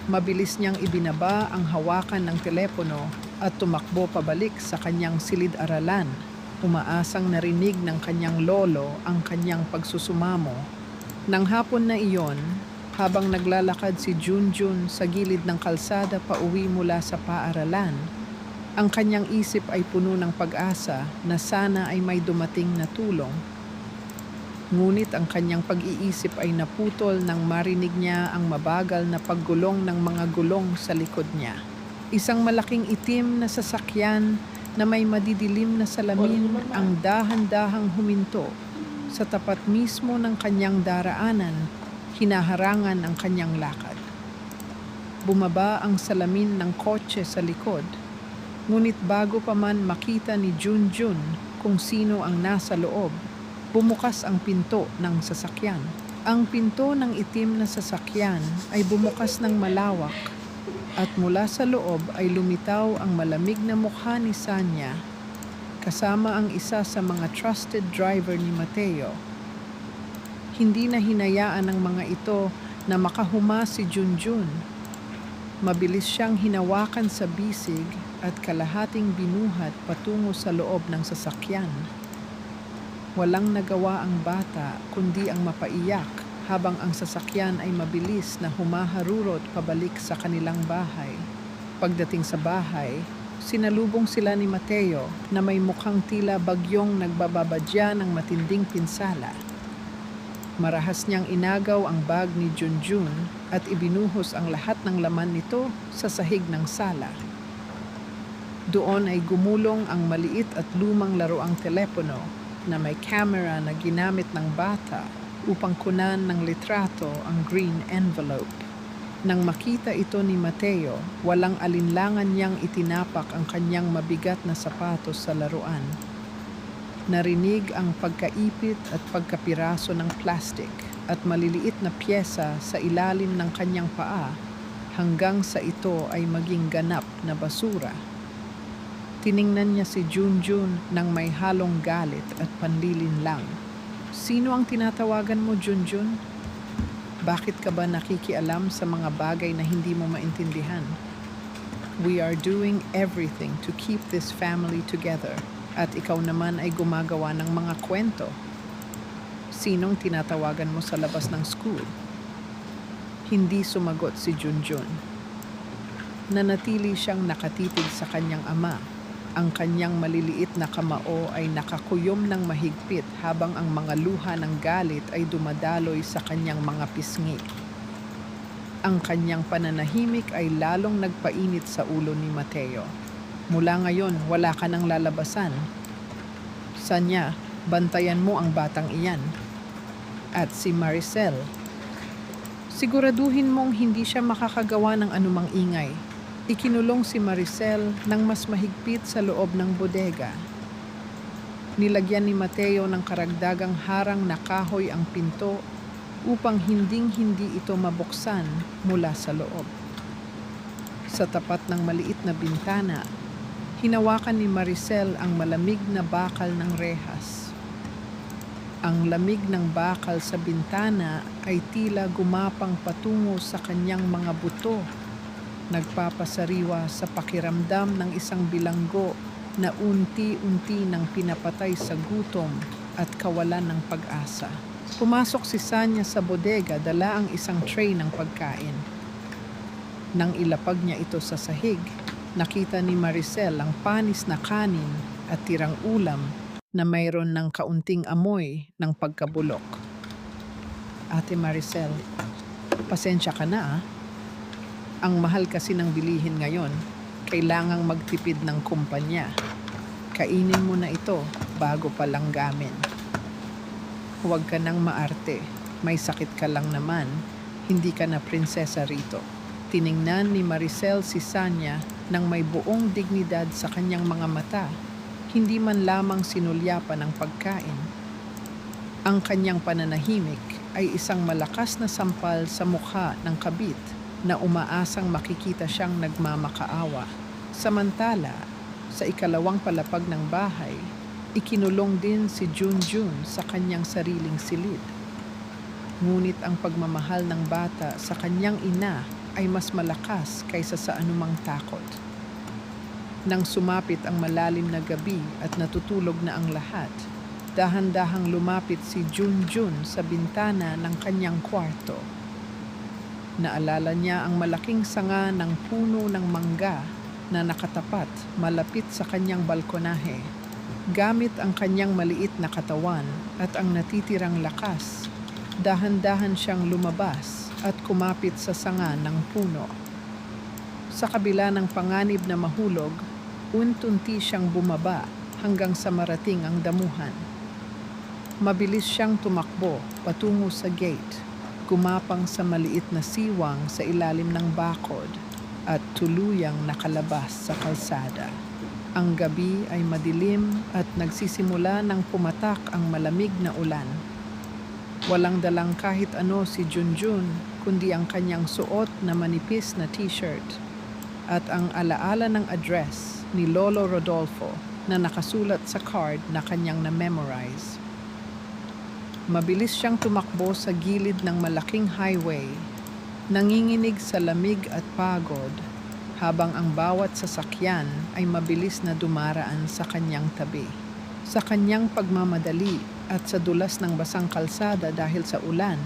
mabilis niyang ibinaba ang hawakan ng telepono at tumakbo pabalik sa kanyang silid-aralan, umaasang narinig ng kanyang lolo ang kanyang pagsusumamo. Nang hapon na iyon, habang naglalakad si Junjun sa gilid ng kalsada pauwi mula sa paaralan, ang kanyang isip ay puno ng pag-asa na sana ay may dumating na tulong. Ngunit ang kanyang pag-iisip ay naputol nang marinig niya ang mabagal na paggulong ng mga gulong sa likod niya. Isang malaking itim na sasakyan na may madidilim na salamin ang dahan-dahang huminto Sa tapat mismo ng kanyang daraanan, hinaharangan ang kanyang lakad. Bumaba ang salamin ng kotse sa likod, ngunit bago pa man makita ni Junjun kung sino ang nasa loob, bumukas ang pinto ng sasakyan. Ang pinto ng itim na sasakyan ay bumukas ng malawak at mula sa loob ay lumitaw ang malamig na mukha ni Sanya kasama ang isa sa mga trusted driver ni Mateo. Hindi na hinayaan ng mga ito na makahuma si Junjun. Mabilis siyang hinawakan sa bisig at kalahating binuhat patungo sa loob ng sasakyan. Walang nagawa ang bata kundi ang mapaiyak habang ang sasakyan ay mabilis na humaharurot pabalik sa kanilang bahay. Pagdating sa bahay, sinalubong sila ni Mateo na may mukhang tila bagyong nagbababadya ng matinding pinsala. Marahas niyang inagaw ang bag ni Junjun at ibinuhos ang lahat ng laman nito sa sahig ng sala. Doon ay gumulong ang maliit at lumang laruang telepono na may camera na ginamit ng bata upang kunan ng litrato ang green envelope. Nang makita ito ni Mateo, walang alinlangan niyang itinapak ang kanyang mabigat na sapatos sa laruan. Narinig ang pagkaipit at pagkapiraso ng plastic at maliliit na pyesa sa ilalim ng kanyang paa hanggang sa ito ay maging ganap na basura. Tiningnan niya si Junjun nang may halong galit at panlilinlang. Sino ang tinatawagan mo, Junjun? Bakit ka ba nakikialam sa mga bagay na hindi mo maintindihan? We are doing everything to keep this family together. At ikaw naman ay gumagawa ng mga kwento. Sinong tinatawagan mo sa labas ng school? Hindi sumagot si Junjun. Nanatili siyang nakatitig sa kanyang ama. Ang kanyang maliliit na kamao ay nakakuyom ng mahigpit habang ang mga luha ng galit ay dumadaloy sa kanyang mga pisngi. Ang kanyang pananahimik ay lalong nagpainit sa ulo ni Mateo. Mula ngayon, wala ka nang lalabasan. Sanya, bantayan mo ang batang iyan. At si Maricel. Siguraduhin mong hindi siya makakagawa ng anumang ingay. Ikinulong si Maricel ng mas mahigpit sa loob ng bodega. Nilagyan ni Mateo ng karagdagang harang na kahoy ang pinto upang hinding-hindi ito mabuksan mula sa loob. Sa tapat ng maliit na bintana, hinawakan ni Maricel ang malamig na bakal ng rehas. Ang lamig ng bakal sa bintana ay tila gumapang patungo sa kanyang mga buto, nagpapasariwa sa pakiramdam ng isang bilanggo na unti-unti nang pinapatay sa gutom at kawalan ng pag-asa. Pumasok si Sanya sa bodega, dala ang isang tray ng pagkain. Nang ilapag niya ito sa sahig, nakita ni Maricel ang panis na kanin at tirang ulam na mayroon ng kaunting amoy ng pagkabulok. Ate Maricel, pasensya ka na ah. Ang mahal kasi ng bilihin ngayon, kailangang magtipid ng kumpanya. Kainin mo na ito bago pa lang gamin. Huwag ka nang maarte, may sakit ka lang naman, hindi ka na prinsesa rito. Tiningnan ni Maricel si Sanya nang may buong dignidad sa kanyang mga mata, hindi man lamang sinulyapan ng pagkain. Ang kanyang pananahimik ay isang malakas na sampal sa mukha ng kabit na umaasang makikita siyang nagmamakaawa. Samantala, sa ikalawang palapag ng bahay, ikinulong din si Junjun sa kanyang sariling silid. Ngunit ang pagmamahal ng bata sa kanyang ina ay mas malakas kaysa sa anumang takot. Nang sumapit ang malalim na gabi at natutulog na ang lahat, dahan-dahang lumapit si Junjun sa bintana ng kanyang kwarto. Naalala niya ang malaking sanga ng puno ng mangga na nakatapat malapit sa kanyang balkonahe. Gamit ang kanyang maliit na katawan at ang natitirang lakas, dahan-dahan siyang lumabas at kumapit sa sanga ng puno. Sa kabila ng panganib na mahulog, unti-unti siyang bumaba hanggang sa marating ang damuhan. Mabilis siyang tumakbo patungo sa gate, gumapang sa maliit na siwang sa ilalim ng bakod at tuluyang nakalabas sa kalsada. Ang gabi ay madilim at nagsisimula ng pumatak ang malamig na ulan. Walang dalang kahit ano si Junjun kundi ang kanyang suot na manipis na t-shirt at ang alaala ng address ni Lolo Rodolfo na nakasulat sa card na kanyang na-memorize. Mabilis siyang tumakbo sa gilid ng malaking highway, nanginginig sa lamig at pagod, habang ang bawat sasakyan ay mabilis na dumaraan sa kanyang tabi. Sa kanyang pagmamadali at sa dulas ng basang kalsada dahil sa ulan,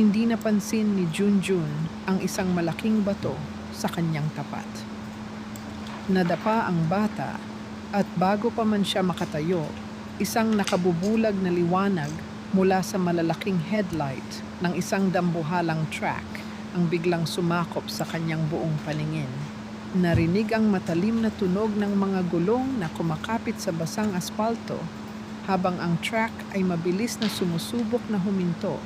hindi napansin ni Junjun ang isang malaking bato sa kanyang tapat. Nadapa ang bata at bago pa man siya makatayo, isang nakabubulag na liwanag mula sa malalaking headlight ng isang dambuhalang truck ang biglang sumakop sa kanyang buong paningin. Narinig ang matalim na tunog ng mga gulong na kumakapit sa basang aspalto habang ang truck ay mabilis na sumusubok na huminto.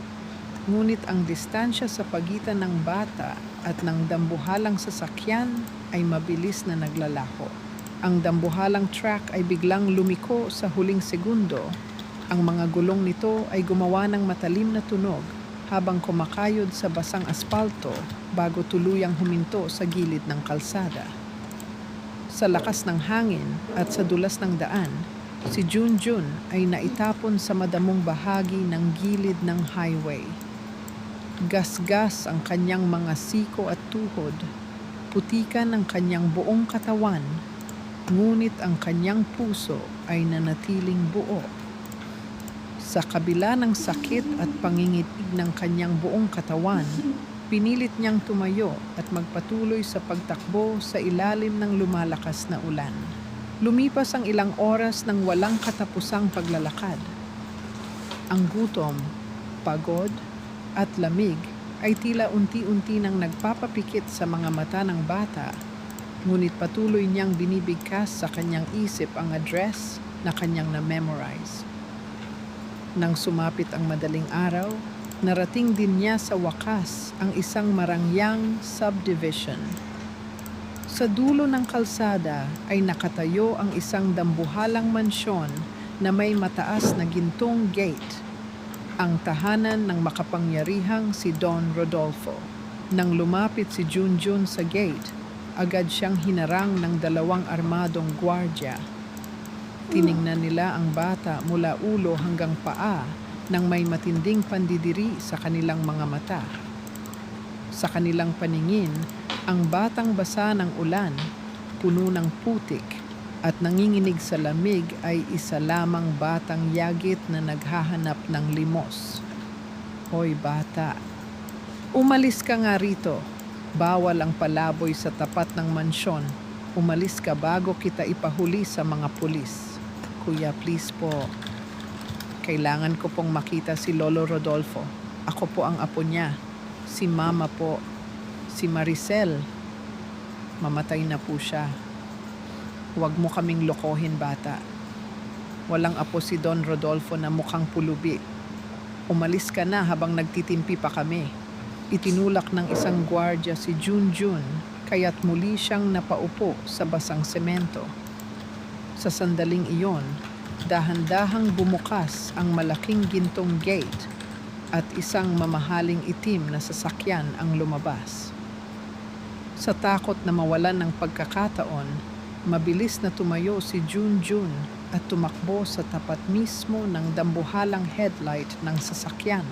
Ngunit ang distansya sa pagitan ng bata at ng dambuhalang sasakyan ay mabilis na naglalaho. Ang dambuhalang truck ay biglang lumiko sa huling segundo. Ang mga gulong nito ay gumawa ng matalim na tunog habang kumakayod sa basang aspalto bago tuluyang huminto sa gilid ng kalsada. Sa lakas ng hangin at sa dulas ng daan, si Junjun ay naitapon sa madamong bahagi ng gilid ng highway. Gasgas ang kanyang mga siko at tuhod, putikan ang kanyang buong katawan, ngunit ang kanyang puso ay nanatiling buo. Sa kabila ng sakit at pangingitig ng kanyang buong katawan, pinilit niyang tumayo at magpatuloy sa pagtakbo sa ilalim ng lumalakas na ulan. Lumipas ang ilang oras ng walang katapusang paglalakad. Ang gutom, pagod, at lamig ay tila unti-unti nang nagpapapikit sa mga mata ng bata, ngunit patuloy niyang binibigkas sa kanyang isip ang address na kanyang na-memorize. Nang sumapit ang madaling araw, narating din niya sa wakas ang isang marangyang subdivision. Sa dulo ng kalsada ay nakatayo ang isang dambuhalang mansyon na may mataas na gintong gate, ang tahanan ng makapangyarihang si Don Rodolfo. Nang lumapit si Junjun sa gate, agad siyang hinarang ng 2 armadong gwardya. Tiningnan nila ang bata mula ulo hanggang paa nang may matinding pandidiri sa kanilang mga mata. Sa kanilang paningin, ang batang basa ng ulan, puno ng putik at nanginginig sa lamig ay isa lamang batang yagit na naghahanap ng limos. Hoy bata, umalis ka nga rito. Bawal ang palaboy sa tapat ng mansyon. Umalis ka bago kita ipahuli sa mga pulis. Kuya, please po. Kailangan ko pong makita si Lolo Rodolfo. Ako po ang apo niya. Si Mama po. Si Maricel. Mamatay na po siya. Huwag mo kaming lokohin, bata. Walang apo si Don Rodolfo na mukhang pulubi. Umalis ka na habang nagtitimpi pa kami. Itinulak ng isang gwardya si Junjun, kaya't muli siyang napaupo sa basang semento. Sa sandaling iyon, dahan-dahang bumukas ang malaking gintong gate at isang mamahaling itim na sasakyan ang lumabas. Sa takot na mawalan ng pagkakataon, mabilis na tumayo si Junjun at tumakbo sa tapat mismo ng dambuhalang headlight ng sasakyan.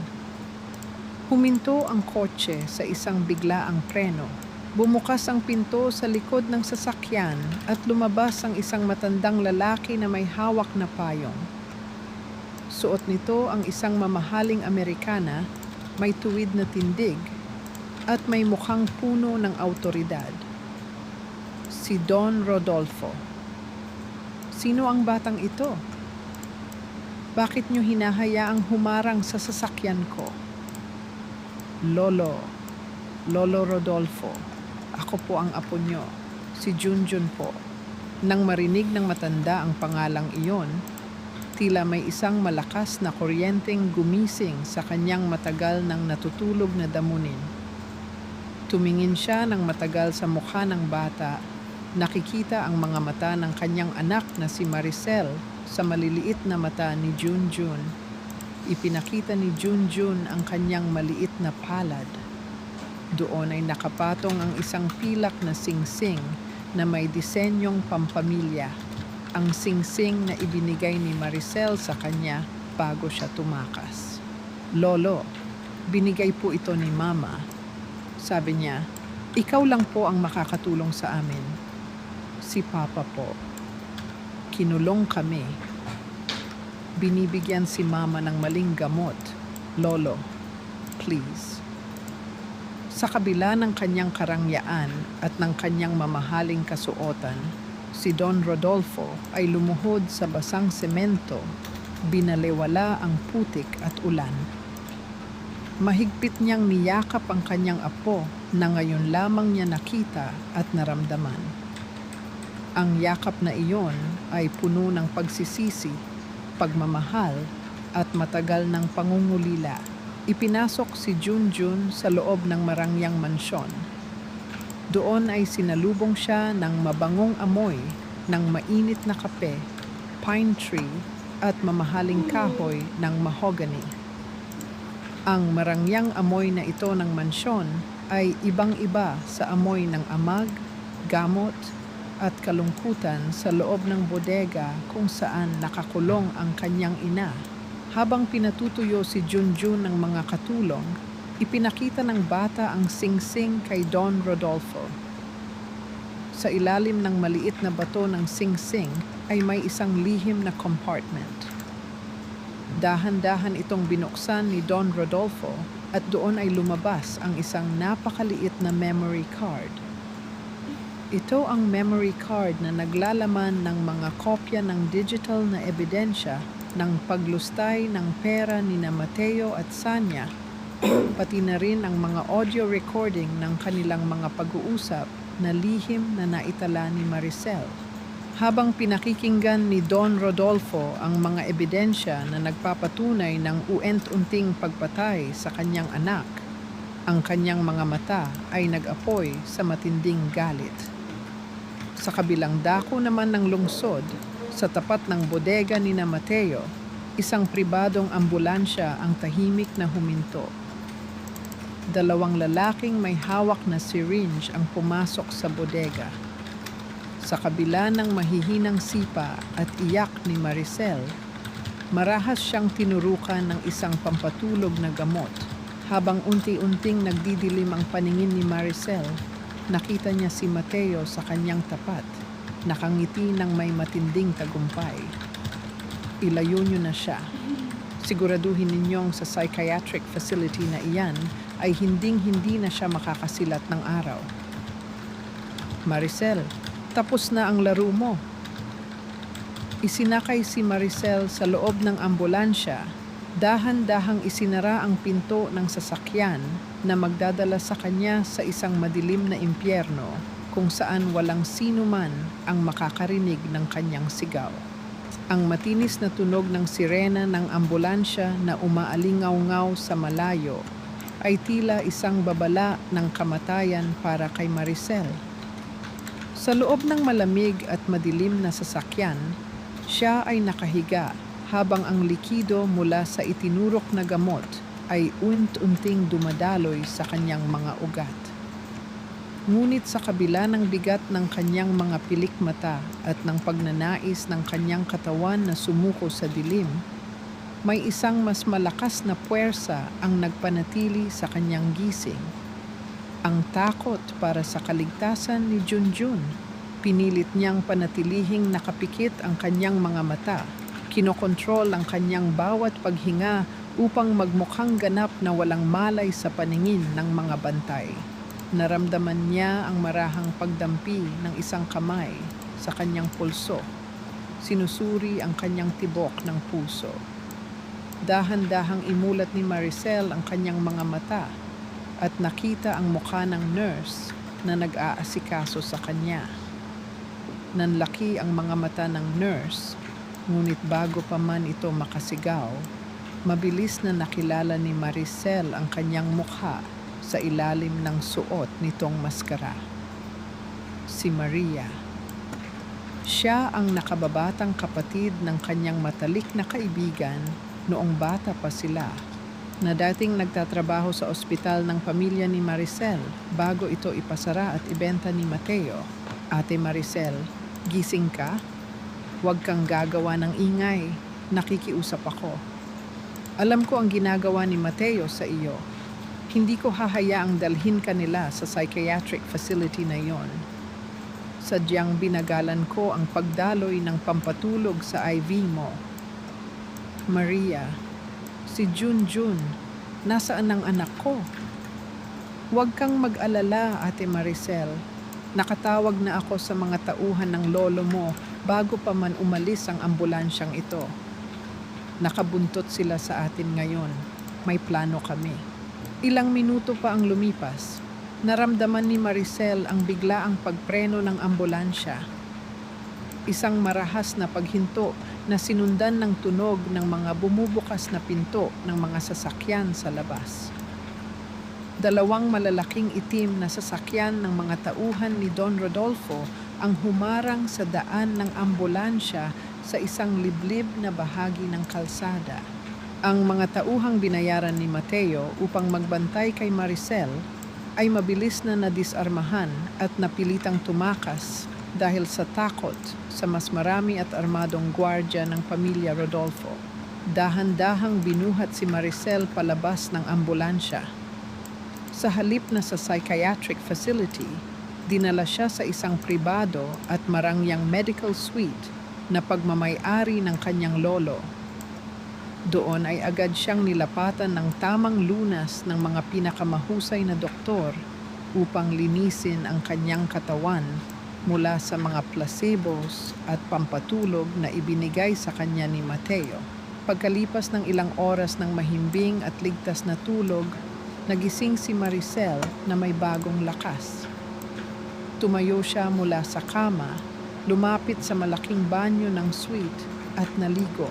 Huminto ang kotse sa isang biglaang preno. Bumukas ang pinto sa likod ng sasakyan at lumabas ang isang matandang lalaki na may hawak na payong. Suot nito ang isang mamahaling Amerikana, may tuwid na tindig, at may mukhang puno ng awtoridad. Si Don Rodolfo. Sino ang batang ito? Bakit niyo hinahayaang humarang sa sasakyan ko? Lolo Rodolfo. Ako po ang apo niyo, si Junjun po. Nang marinig ng matanda ang pangalang iyon, Tila may isang malakas na kuryenteng gumising sa kanyang matagal nang natutulog na damunin. Tumingin siya ng matagal sa mukha ng bata. Nakikita ang mga mata ng kanyang anak na si Maricel sa maliliit na mata ni Junjun. Ipinakita ni Junjun ang kanyang maliit na palad. Doon ay nakapatong ang isang pilak na singsing na may disenyong pampamilya. Ang singsing na ibinigay ni Maricel sa kanya bago siya tumakas. "Lolo, binigay po ito ni Mama." Sabi niya, "Ikaw lang po ang makakatulong sa amin." "Si Papa po." "Kinulong kami." "Binibigyan si Mama ng maling gamot." "Lolo, please." Sa kabila ng kanyang karangyaan at ng kanyang mamahaling kasuotan, si Don Rodolfo ay lumuhod sa basang semento, binalewala ang putik at ulan. Mahigpit niyang niyakap ang kanyang apo na ngayon lamang niya nakita at naramdaman. Ang yakap na iyon ay puno ng pagsisisi, pagmamahal at matagal ng pangungulila. Ipinasok si Junjun sa loob ng marangyang mansyon. Doon ay sinalubong siya ng mabangong amoy ng mainit na kape, pine tree at mamahaling kahoy ng mahogany. Ang marangyang amoy na ito ng mansyon ay ibang-iba sa amoy ng amag, gamot at kalungkutan sa loob ng bodega kung saan nakakulong ang kanyang ina. Habang pinatutuyo si Junjun ng mga katulong, ipinakita ng bata ang singsing kay Don Rodolfo. Sa ilalim ng maliit na bato ng singsing ay may isang lihim na compartment. Dahan-dahan itong binuksan ni Don Rodolfo at doon ay lumabas ang isang napakaliit na memory card. Ito ang memory card na naglalaman ng mga kopya ng digital na ebidensya ng paglustay ng pera ni Mateo at Sanya, pati na rin ang mga audio recording ng kanilang mga pag-uusap na lihim na naitala ni Maricel. Habang pinakikinggan ni Don Rodolfo ang mga ebidensya na nagpapatunay ng uent-unting pagpatay sa kanyang anak, ang kanyang mga mata ay nag-apoy sa matinding galit. Sa kabilang dako naman ng lungsod, sa tapat ng bodega ni Mateo, isang pribadong ambulansya ang tahimik na huminto. Dalawang lalaking may hawak na syringe ang pumasok sa bodega. Sa kabila ng mahihinang sipa at iyak ni Maricel, marahas siyang tinurukan ng isang pampatulog na gamot. Habang unti-unting nagdidilim ang paningin ni Maricel, nakita niya si Mateo sa kanyang tapat. Nakangiti ng may matinding tagumpay. Ilayo niyo na siya. Siguraduhin ninyong sa psychiatric facility na iyan ay hinding-hindi na siya makakasilat ng araw. "Maricel, tapos na ang laro mo." Isinakay si Maricel sa loob ng ambulansya. Dahan-dahang isinara ang pinto ng sasakyan na magdadala sa kanya sa isang madilim na impyerno kung saan walang sino man ang makakarinig ng kanyang sigaw. Ang matinis na tunog ng sirena ng ambulansya na umaalingaw-ngaw sa malayo ay tila isang babala ng kamatayan para kay Maricel. Sa loob ng malamig at madilim na sasakyan, siya ay nakahiga habang ang likido mula sa itinurok na gamot ay unt-unting dumadaloy sa kanyang mga ugat. Ngunit sa kabila ng bigat ng kanyang mga pilik mata at ng pagnanais ng kanyang katawan na sumuko sa dilim, may isang mas malakas na puwersa ang nagpanatili sa kanyang gising. Ang takot para sa kaligtasan ni Junjun. Pinilit niyang panatilihing nakapikit ang kanyang mga mata. Kinokontrol ang kanyang bawat paghinga upang magmukhang ganap na walang malay sa paningin ng mga bantay. Naramdaman niya ang marahang pagdampi ng isang kamay sa kanyang pulso. Sinusuri ang kanyang tibok ng puso. Dahan-dahang imulat ni Maricel ang kanyang mga mata at nakita ang mukha ng nurse na nag-aasikaso sa kanya. Nanlaki ang mga mata ng nurse Ngunit bago pa man ito makasigaw, mabilis na nakilala ni Maricel ang kanyang mukha sa ilalim ng suot nitong maskara. Si Maria. Siya ang nakababatang kapatid ng kanyang matalik na kaibigan noong bata pa sila, na dating nagtatrabaho sa ospital ng pamilya ni Maricel bago ito ipasara at ibenta ni Mateo. Ate Maricel, gising ka? Huwag kang gagawa ng ingay, nakikiusap ako. Alam ko ang ginagawa ni Mateo sa iyo. Hindi ko hahayaang dalhin ka nila sa psychiatric facility na yon. Sadyang binagalan ko ang pagdaloy ng pampatulog sa IV mo. Maria, si Junjun, nasaan ang anak ko? Huwag kang mag-alala, Ate Maricel. Nakatawag na ako sa mga tauhan ng lolo mo bago pa man umalis ang ambulansyang ito. Nakabuntot sila sa atin ngayon. May plano kami. Ilang minuto pa ang lumipas. Naramdaman ni Maricel ang biglaang pagpreno ng ambulansya. Isang marahas na paghinto na sinundan ng tunog ng mga bumubukas na pinto ng mga sasakyan sa labas. Dalawang malalaking itim na sasakyan ng mga tauhan ni Don Rodolfo ang humarang sa daan ng ambulansya sa isang liblib na bahagi ng kalsada. Ang mga tauhang binayaran ni Mateo upang magbantay kay Maricel ay mabilis na nadisarmahan at napilitang tumakas dahil sa takot sa mas marami at armadong gwardya ng pamilya Rodolfo. Dahan-dahang binuhat si Maricel palabas ng ambulansya. Sa halip na sa psychiatric facility, dinala siya sa isang pribado at marangyang medical suite na pagmamay-ari ng kanyang lolo. Doon ay agad siyang nilapatan ng tamang lunas ng mga pinakamahusay na doktor upang linisin ang kanyang katawan mula sa mga placebos at pampatulog na ibinigay sa kanya ni Mateo. Pagkalipas ng ilang oras ng mahimbing at ligtas na tulog, nagising si Maricel na may bagong lakas. Tumayo siya mula sa kama, lumapit sa malaking banyo ng suite at naligo.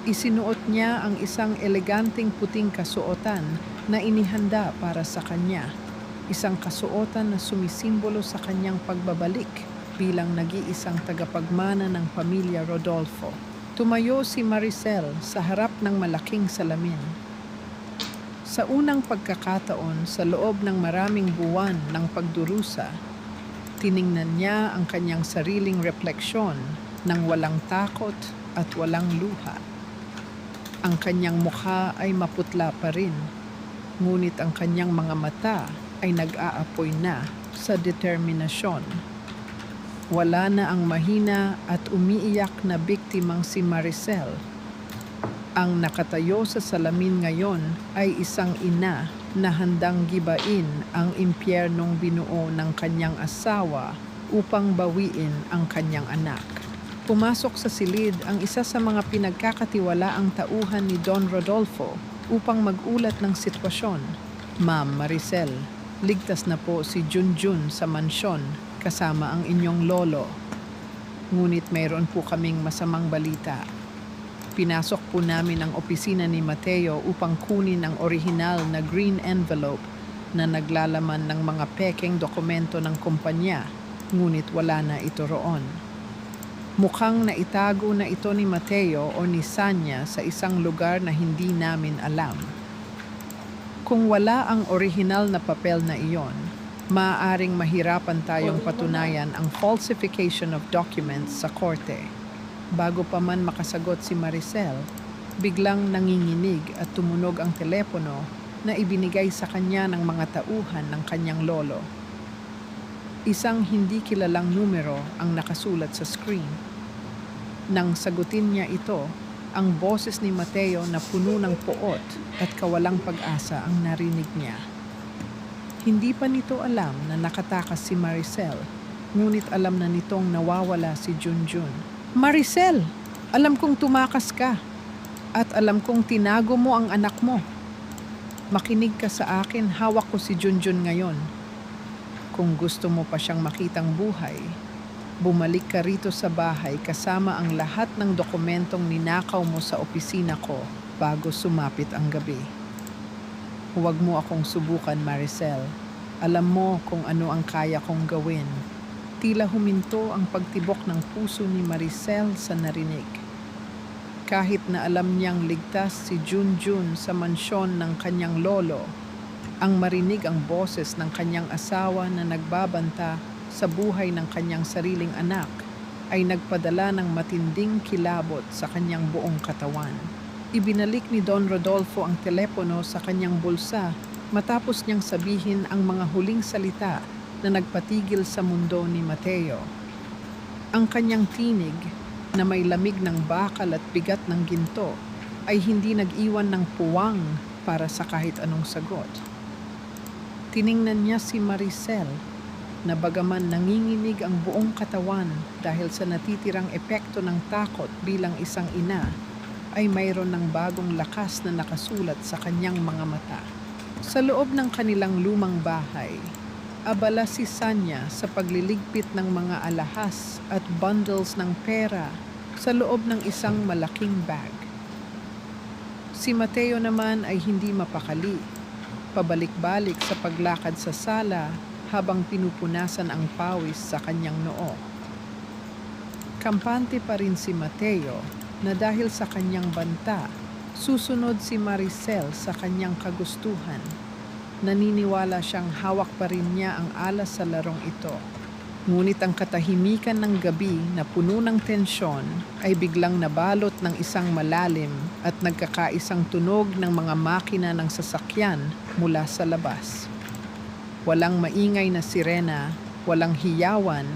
Isinuot niya ang isang eleganteng puting kasuotan na inihanda para sa kanya. Isang kasuotan na sumisimbolo sa kanyang pagbabalik bilang nag-iisang tagapagmana ng pamilya Rodolfo. Tumayo si Maricel sa harap ng malaking salamin. Sa unang pagkakataon sa loob ng maraming buwan ng pagdurusa, tiningnan niya ang kanyang sariling refleksyon ng walang takot at walang luha. Ang kanyang mukha ay maputla pa rin, ngunit ang kanyang mga mata ay nag-aapoy na sa determinasyon. Wala na ang mahina at umiiyak na biktimang si Maricel. Ang nakatayo sa salamin ngayon ay isang ina na handang gibain ang impyernong binuo ng kanyang asawa upang bawiin ang kanyang anak. Pumasok sa silid ang isa sa mga pinagkakatiwalaang tauhan ni Don Rodolfo upang magulat ng sitwasyon. Ma'am Maricel, ligtas na po si Junjun sa mansyon kasama ang inyong lolo. Ngunit mayroon po kaming masamang balita. Pinasok po namin ang opisina ni Mateo upang kunin ang orihinal na green envelope na naglalaman ng mga pekeng dokumento ng kumpanya, ngunit wala na ito roon. Mukhang naitago na ito ni Mateo o ni Sanya sa isang lugar na hindi namin alam. Kung wala ang orihinal na papel na iyon, maaaring mahirapan tayong patunayan ang falsification of documents sa korte. Bago pa man makasagot si Maricel, biglang nanginginig at tumunog ang telepono na ibinigay sa kanya ng mga tauhan ng kanyang lolo. Isang hindi kilalang numero ang nakasulat sa screen. Nang sagutin niya ito, ang boses ni Mateo na puno ng poot at kawalang pag-asa ang narinig niya. Hindi pa nito alam na nakatakas si Maricel, ngunit alam na nitong nawawala si Junjun. Maricel, alam kong tumakas ka at alam kong tinago mo ang anak mo. Makinig ka sa akin, hawak ko si Junjun ngayon. Kung gusto mo pa siyang makitang buhay, Bumalik ka rito sa bahay kasama ang lahat ng dokumentong ninakaw mo sa opisina ko bago sumapit ang gabi. Huwag mo akong subukan, Maricel. Alam mo kung ano ang kaya kong gawin. Tila huminto ang pagtibok ng puso ni Maricel sa narinig. Kahit na alam niyang ligtas si Junjun sa mansyon ng kanyang lolo, ang marinig ang boses ng kanyang asawa na nagbabanta sa buhay ng kanyang sariling anak ay nagpadala ng matinding kilabot sa kanyang buong katawan. Ibinalik ni Don Rodolfo ang telepono sa kanyang bulsa matapos niyang sabihin ang mga huling salita na nagpatigil sa mundo ni Mateo. Ang kanyang tinig na may lamig ng bakal at bigat ng ginto ay hindi nag-iwan ng puwang para sa kahit anong sagot. Tiningnan niya si Maricel na bagaman nanginginig ang buong katawan dahil sa natitirang epekto ng takot bilang isang ina, ay mayroon ng bagong lakas na nakasulat sa kanyang mga mata. Sa loob ng kanilang lumang bahay, abala si Sanya sa pagliligpit ng mga alahas at bundles ng pera sa loob ng isang malaking bag. Si Mateo naman ay hindi mapakali, pabalik-balik sa paglakad sa sala habang pinupunasan ang pawis sa kanyang noo. Kampante pa rin si Mateo na dahil sa kanyang banta, susunod si Maricel sa kanyang kagustuhan. Naniniwala siyang hawak pa rin niya ang alas sa larong ito. Ngunit ang katahimikan ng gabi na puno ng tensyon ay biglang nabalot ng isang malalim at nagkakaisang tunog ng mga makina ng sasakyan mula sa labas. Walang maingay na sirena, walang hiyawan,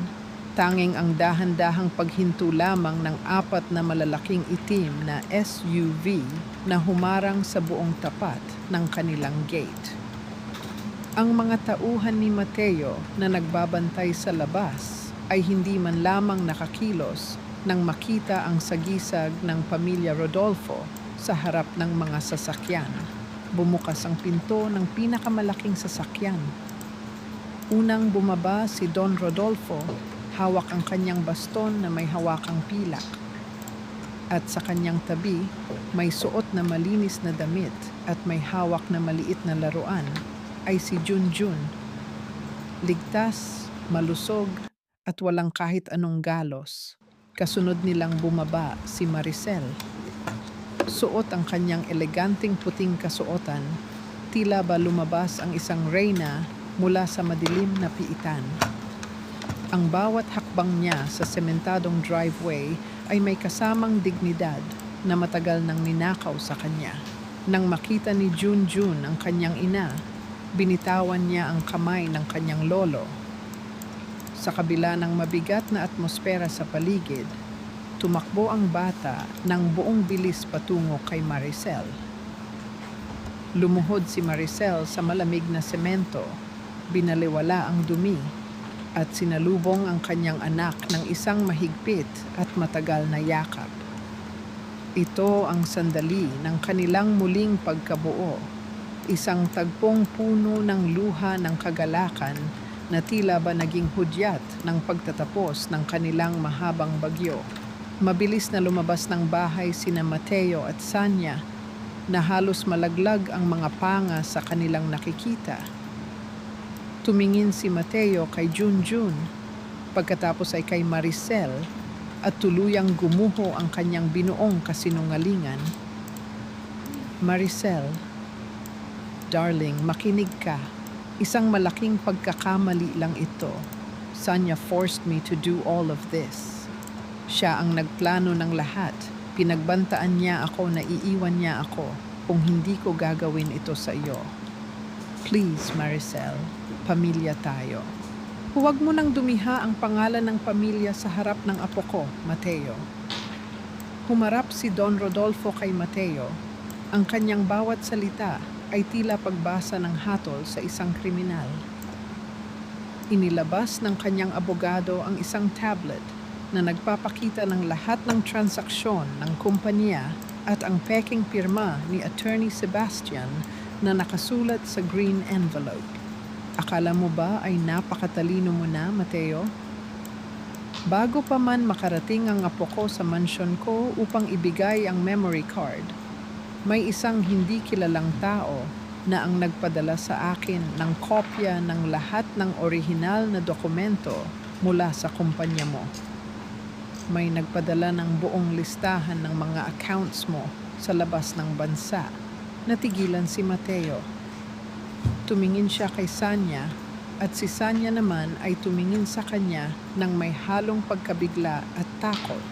tanging ang dahan-dahang paghinto lamang ng 4 na malalaking itim na SUV na humarang sa buong tapat ng kanilang gate. Ang mga tauhan ni Mateo na nagbabantay sa labas ay hindi man lamang nakakilos nang makita ang sagisag ng pamilya Rodolfo sa harap ng mga sasakyan. Bumukas ang pinto ng pinakamalaking sasakyan. Unang bumaba si Don Rodolfo, hawak ang kanyang baston na may hawakang pilak. At sa kanyang tabi, may suot na malinis na damit at may hawak na maliit na laruan ay si Junjun. Ligtas, malusog, at walang kahit anong galos. Kasunod nilang bumaba si Maricel. Suot ang kanyang eleganteng puting kasuotan, tila ba lumabas ang isang reyna mula sa madilim na piitan. Ang bawat hakbang niya sa sementadong driveway ay may kasamang dignidad na matagal nang ninakaw sa kanya. Nang makita ni Junjun ang kanyang ina, binitawan niya ang kamay ng kanyang lolo. Sa kabila ng mabigat na atmosfera sa paligid, tumakbo ang bata ng buong bilis patungo kay Maricel. Lumuhod si Maricel sa malamig na semento, binaliwala ang dumi, at sinalubong ang kanyang anak ng isang mahigpit at matagal na yakap. Ito ang sandali ng kanilang muling pagkabuo. Isang tagpong puno ng luha ng kagalakan na tila ba naging hudyat ng pagtatapos ng kanilang mahabang bagyo. Mabilis na lumabas ng bahay sina Mateo at Sanya na halos malaglag ang mga panga sa kanilang nakikita. Tumingin si Mateo kay Junjun, pagkatapos ay kay Maricel at tuluyang gumuho ang kanyang binuong kasinungalingan. Maricel, darling, makinig ka. Isang malaking pagkakamali lang ito. Sanya forced me to do all of this. Siya ang nagplano ng lahat. Pinagbantaan niya ako na iiwan niya ako kung hindi ko gagawin ito sa iyo. Please, Maricel, pamilya tayo. Huwag mo nang dumiha ang pangalan ng pamilya sa harap ng apo ko, Mateo. Humarap si Don Rodolfo kay Mateo. Ang kanyang bawat salita ay tila pagbasa ng hatol sa isang kriminal. Inilabas ng kanyang abogado ang isang tablet na nagpapakita ng lahat ng transaksyon ng kumpanya at ang peking pirma ni Attorney Sebastian na nakasulat sa green envelope. Akala mo ba ay napakatalino mo na, Mateo? Bago pa man makarating ang apo ko sa mansyon ko upang ibigay ang memory card, may isang hindi kilalang tao na ang nagpadala sa akin ng kopya ng lahat ng orihinal na dokumento mula sa kumpanya mo. May nagpadala ng buong listahan ng mga accounts mo sa labas ng bansa. Natigilan si Mateo. Tumingin siya kay Sanya at si Sanya naman ay tumingin sa kanya ng may halong pagkabigla at takot.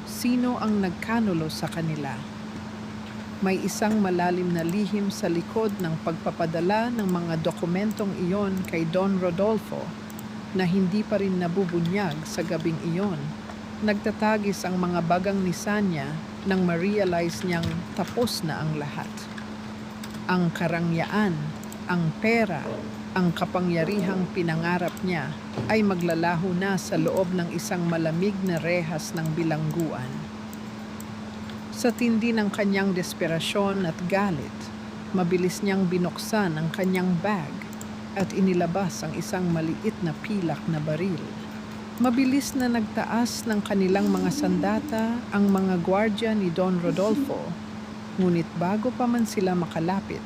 Sino ang nagkanulo sa kanila? May isang malalim na lihim sa likod ng pagpapadala ng mga dokumentong iyon kay Don Rodolfo na hindi pa rin nabubunyag sa gabing iyon. Nagtatagis ang mga bagang ni Sanya nang ma-realize niyang tapos na ang lahat. Ang karangyaan, ang pera, ang kapangyarihang pinangarap niya ay maglalaho na sa loob ng isang malamig na rehas ng bilangguan. Sa tindi ng kanyang desperasyon at galit, mabilis niyang binuksan ang kanyang bag at inilabas ang isang maliit na pilak na baril. Mabilis na nagtaas ng kanilang mga sandata ang mga gwardya ni Don Rodolfo, ngunit bago pa man sila makalapit,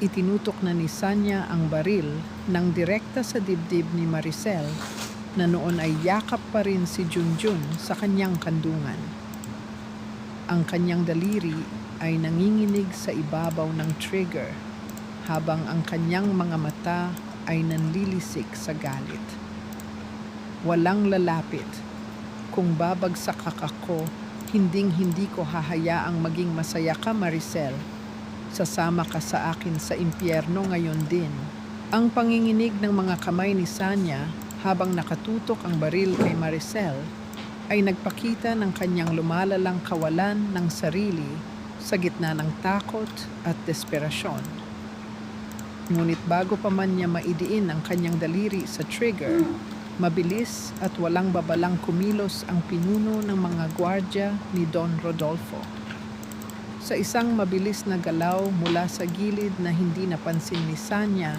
itinutok na ni Sanya ang baril ng direkta sa dibdib ni Maricel na noon ay yakap pa rin si Junjun sa kanyang kandungan. Ang kanyang daliri ay nanginginig sa ibabaw ng trigger habang ang kanyang mga mata ay nanlilisik sa galit. Walang lalapit. Kung babagsak ako, hinding-hindi ko hahayaang maging masaya ka, Maricel. Sasama ka sa akin sa impyerno ngayon din. Ang panginginig ng mga kamay ni Sanya habang nakatutok ang baril kay Maricel ay nagpakita ng kanyang lumalalang kawalan ng sarili sa gitna ng takot at desperasyon. Ngunit bago pa man niya maidiin ang kanyang daliri sa trigger, mabilis at walang babalang kumilos ang pinuno ng mga gwardya ni Don Rodolfo. Sa isang mabilis na galaw mula sa gilid na hindi napansin ni Sanya,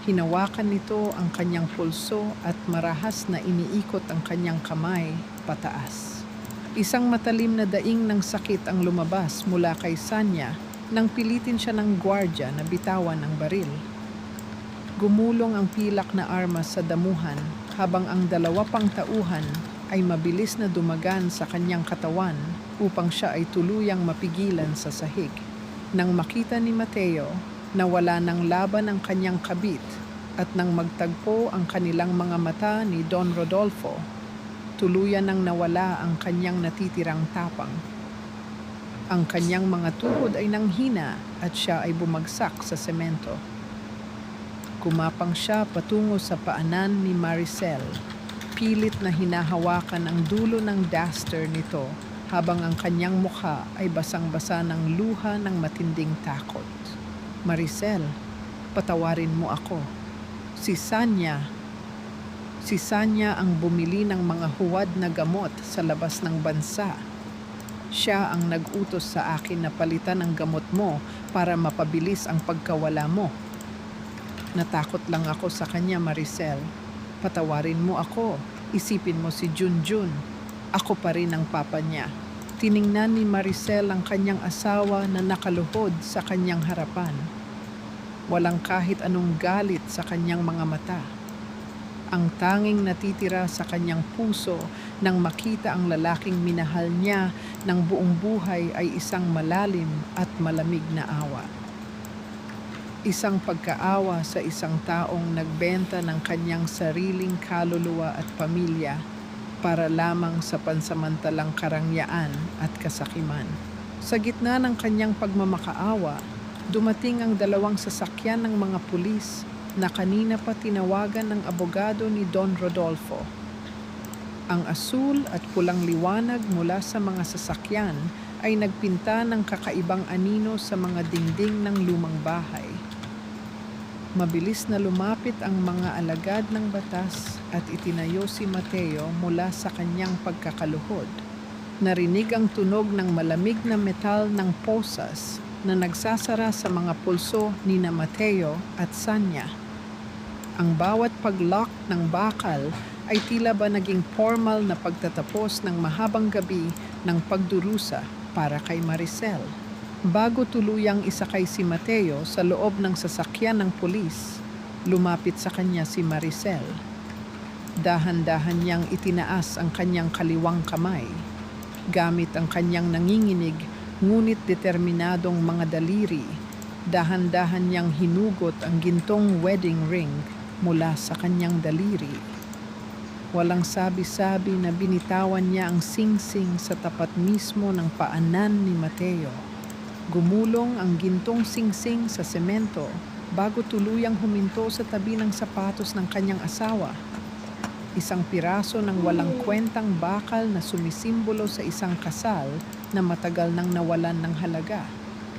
hinawakan nito ang kanyang pulso at marahas na iniikot ang kanyang kamay pataas. Isang matalim na daing ng sakit ang lumabas mula kay Sanya nang pilitin siya ng gwardya na bitawan ang baril. Gumulong ang pilak na armas sa damuhan habang ang dalawa pang tauhan ay mabilis na dumagan sa kanyang katawan upang siya ay tuluyang mapigilan sa sahig. Nang makita ni Mateo na wala ng laban ang kanyang kabit at nang magtagpo ang kanilang mga mata ni Don Rodolfo, tuluyan nang nawala ang kanyang natitirang tapang. Ang kanyang mga tuhod ay nanghina at siya ay bumagsak sa semento. Kumapang siya patungo sa paanan ni Maricel. Pilit na hinahawakan ang dulo ng duster nito habang ang kanyang mukha ay basang-basa ng luha ng matinding takot. Maricel, patawarin mo ako. Si Sanya ang bumili ng mga huwad na gamot sa labas ng bansa. Siya ang nag-utos sa akin na palitan ang gamot mo para mapabilis ang pagkawala mo. Natakot lang ako sa kanya, Maricel. Patawarin mo ako. Isipin mo si Junjun. Ako pa rin ang papa niya. Tiningnan ni Maricel ang kanyang asawa na nakaluhod sa kanyang harapan. Walang kahit anong galit sa kanyang mga mata. Ang tanging natitira sa kanyang puso nang makita ang lalaking minahal niya ng buong buhay ay isang malalim at malamig na awa. Isang pagkaawa sa isang taong nagbenta ng kanyang sariling kaluluwa at pamilya para lamang sa pansamantalang karangyaan at kasakiman. Sa gitna ng kanyang pagmamakaawa, dumating ang dalawang sasakyan ng mga pulis na kanina pa tinawagan ng abogado ni Don Rodolfo. Ang asul at pulang liwanag mula sa mga sasakyan ay nagpinta ng kakaibang anino sa mga dingding ng lumang bahay. Mabilis na lumapit ang mga alagad ng batas at itinayo si Mateo mula sa kanyang pagkakaluhod. Narinig ang tunog ng malamig na metal ng posas na nagsasara sa mga pulso ni na Mateo at Sanya. Ang bawat pag-lock ng bakal ay tila ba naging formal na pagtatapos ng mahabang gabi ng pagdurusa para kay Maricel. Bago tuluyang isakay si Mateo sa loob ng sasakyan ng pulis, lumapit sa kanya si Maricel. Dahan-dahan niyang itinaas ang kanyang kaliwang kamay. Gamit ang kanyang nanginginig ngunit determinadong mga daliri, dahan-dahan niyang hinugot ang gintong wedding ring mula sa kanyang daliri. Walang sabi-sabi na binitawan niya ang singsing sa tapat mismo ng paanan ni Mateo. Gumulong ang gintong singsing sa semento bago tuluyang huminto sa tabi ng sapatos ng kanyang asawa. Isang piraso ng walang kwentang bakal na sumisimbolo sa isang kasal na matagal nang nawalan ng halaga.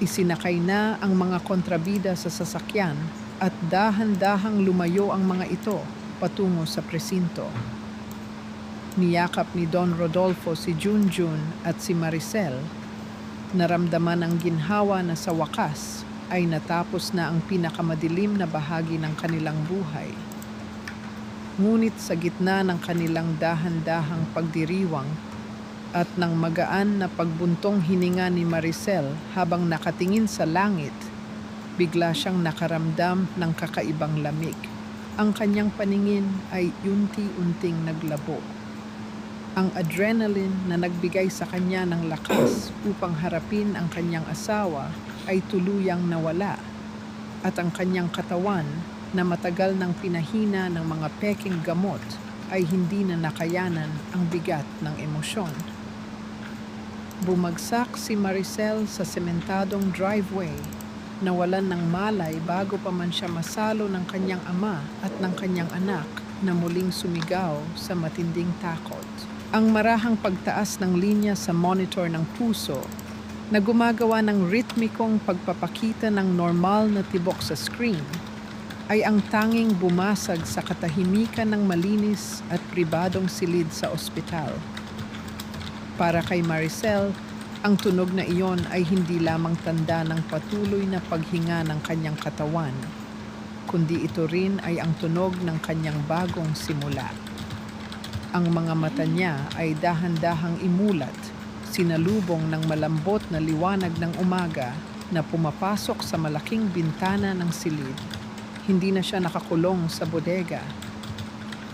Isinakay na ang mga kontrabida sa sasakyan at dahan-dahang lumayo ang mga ito patungo sa presinto. Niyakap ni Don Rodolfo si Junjun at si Maricel. Naramdaman ang ginhawa na sa wakas ay natapos na ang pinakamadilim na bahagi ng kanilang buhay. Ngunit sa gitna ng kanilang dahan-dahang pagdiriwang at ng magaan na pagbuntong hininga ni Maricel habang nakatingin sa langit, bigla siyang nakaramdam ng kakaibang lamig. Ang kanyang paningin ay unti-unting naglabo. Ang adrenaline na nagbigay sa kanya ng lakas upang harapin ang kanyang asawa ay tuluyang nawala, at ang kanyang katawan na matagal nang pinahina ng mga peking gamot ay hindi na nakayanan ang bigat ng emosyon. Bumagsak si Maricel sa sementadong driveway, nawalan ng malay bago pa man siya masalo ng kanyang ama at ng kanyang anak na muling sumigaw sa matinding takot. Ang marahang pagtaas ng linya sa monitor ng puso na gumagawa ng ritmikong pagpapakita ng normal na tibok sa screen ay ang tanging bumasag sa katahimikan ng malinis at pribadong silid sa ospital. Para kay Maricel, ang tunog na iyon ay hindi lamang tanda ng patuloy na paghinga ng kanyang katawan, kundi ito rin ay ang tunog ng kanyang bagong simula. Ang mga mata niya ay dahan-dahang imulat, sinalubong ng malambot na liwanag ng umaga na pumapasok sa malaking bintana ng silid. Hindi na siya nakakulong sa bodega.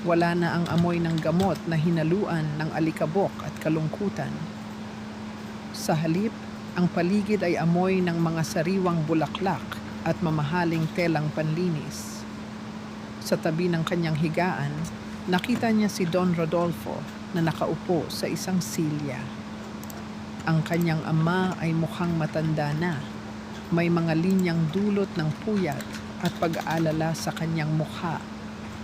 Wala na ang amoy ng gamot na hinaluan ng alikabok at kalungkutan. Sa halip, ang paligid ay amoy ng mga sariwang bulaklak at mamahaling telang panlinis. Sa tabi ng kanyang higaan, nakita niya si Don Rodolfo na nakaupo sa isang silya. Ang kanyang ama ay mukhang matanda na. May mga linyang dulot ng puyat at pag-aalala sa kanyang mukha.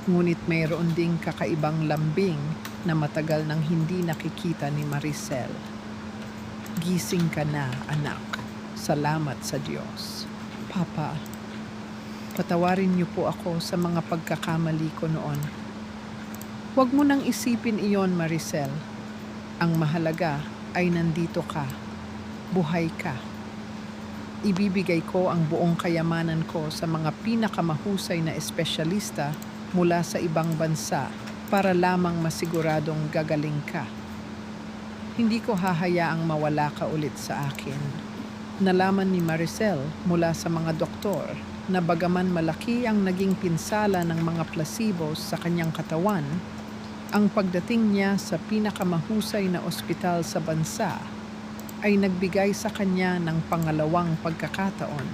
Ngunit mayroon ding kakaibang lambing na matagal nang hindi nakikita ni Maricel. Gising ka na, anak. Salamat sa Diyos. Papa, patawarin niyo po ako sa mga pagkakamali ko noon. Huwag mo nang isipin iyon, Maricel. Ang mahalaga ay nandito ka. Buhay ka. Ibibigay ko ang buong kayamanan ko sa mga pinakamahusay na espesyalista mula sa ibang bansa para lamang masiguradong gagaling ka. Hindi ko hahayaang mawala ka ulit sa akin. Nalaman ni Maricel mula sa mga doktor na bagaman malaki ang naging pinsala ng mga placebos sa kanyang katawan, ang pagdating niya sa pinakamahusay na ospital sa bansa ay nagbigay sa kanya ng pangalawang pagkakataon.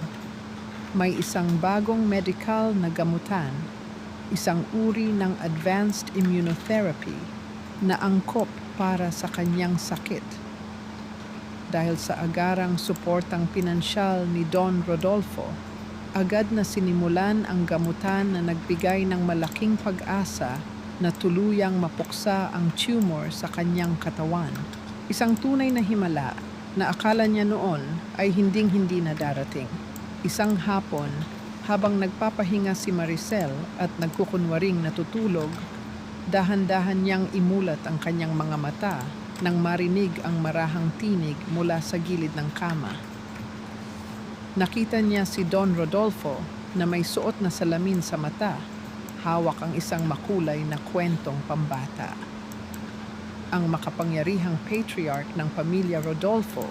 May isang bagong medical na gamutan, isang uri ng advanced immunotherapy na angkop para sa kanyang sakit. Dahil sa agarang suportang pinansyal ni Don Rodolfo, agad na sinimulan ang gamutan na nagbigay ng malaking pag-asa na tuluyang mapuksa ang tumor sa kanyang katawan. Isang tunay na himala na akala niya noon ay hinding-hindi na darating. Isang hapon, habang nagpapahinga si Maricel at nagkukunwaring natutulog, dahan-dahan niyang imulat ang kanyang mga mata nang marinig ang marahang tinig mula sa gilid ng kama. Nakita niya si Don Rodolfo na may suot na salamin sa mata hawak ang isang makulay na kwentong pambata. Ang makapangyarihang patriarch ng pamilya Rodolfo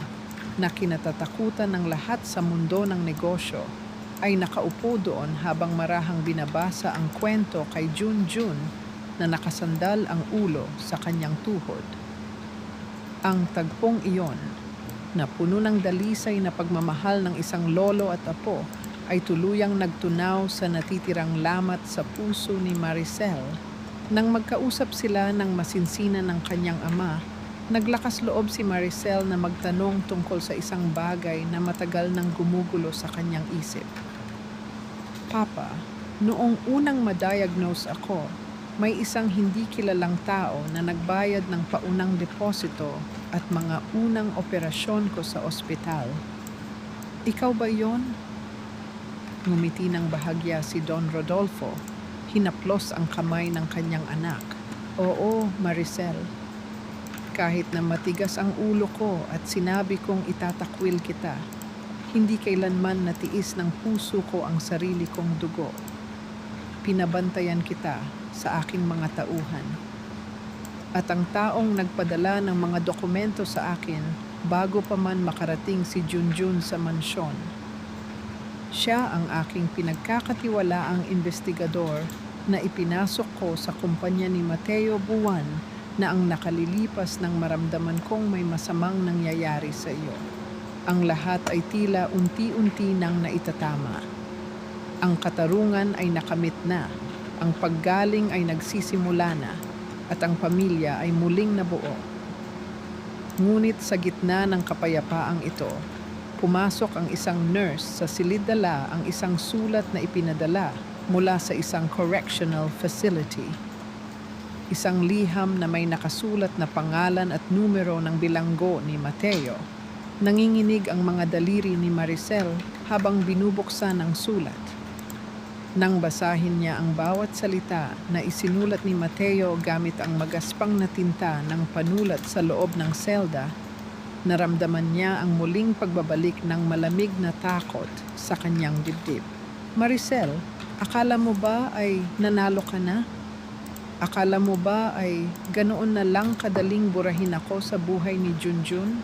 na kinatatakutan ng lahat sa mundo ng negosyo ay nakaupo doon habang marahang binabasa ang kwento kay Junjun na nakasandal ang ulo sa kanyang tuhod. Ang tagpong iyon, na puno ng dalisay na pagmamahal ng isang lolo at apo, ay tuluyang nagtunaw sa natitirang lamat sa puso ni Maricel. Nang magkausap sila ng masinsinan ng kanyang ama, naglakas loob si Maricel na magtanong tungkol sa isang bagay na matagal nang gumugulo sa kanyang isip. Papa, noong unang ma-diagnose ako, may isang hindi kilalang tao na nagbayad ng paunang deposito at mga unang operasyon ko sa ospital. Ikaw ba yon? Ngumiti ng bahagya si Don Rodolfo. Hinaplos ang kamay ng kanyang anak. Oo, Maricel. Kahit na matigas ang ulo ko at sinabi kong itatakwil kita, hindi kailanman natiis ng puso ko ang sarili kong dugo. Pinabantayan kita sa aking mga tauhan. At ang taong nagpadala ng mga dokumento sa akin bago pa man makarating si Junjun sa mansyon. Siya ang aking pinagkakatiwalaang investigador na ipinasok ko sa kumpanya ni Mateo Buwan na ang nakalilipas ng maramdaman kong may masamang nangyayari sa iyo. Ang lahat ay tila unti-unti nang naitatama. Ang katarungan ay nakamit na, ang paggaling ay nagsisimula na, at ang pamilya ay muling nabuo. Ngunit sa gitna ng kapayapaang ito, pumasok ang isang nurse sa silid-dala ang isang sulat na ipinadala mula sa isang correctional facility. Isang liham na may nakasulat na pangalan at numero ng bilanggo ni Mateo. Nanginginig ang mga daliri ni Maricel habang binubuksan ang sulat. Nang basahin niya ang bawat salita na isinulat ni Mateo gamit ang magaspang na tinta ng panulat sa loob ng selda, naramdaman niya ang muling pagbabalik ng malamig na takot sa kanyang dibdib. Maricel, akala mo ba ay nanalo ka na? Akala mo ba ay ganoon na lang kadaling burahin ako sa buhay ni Junjun?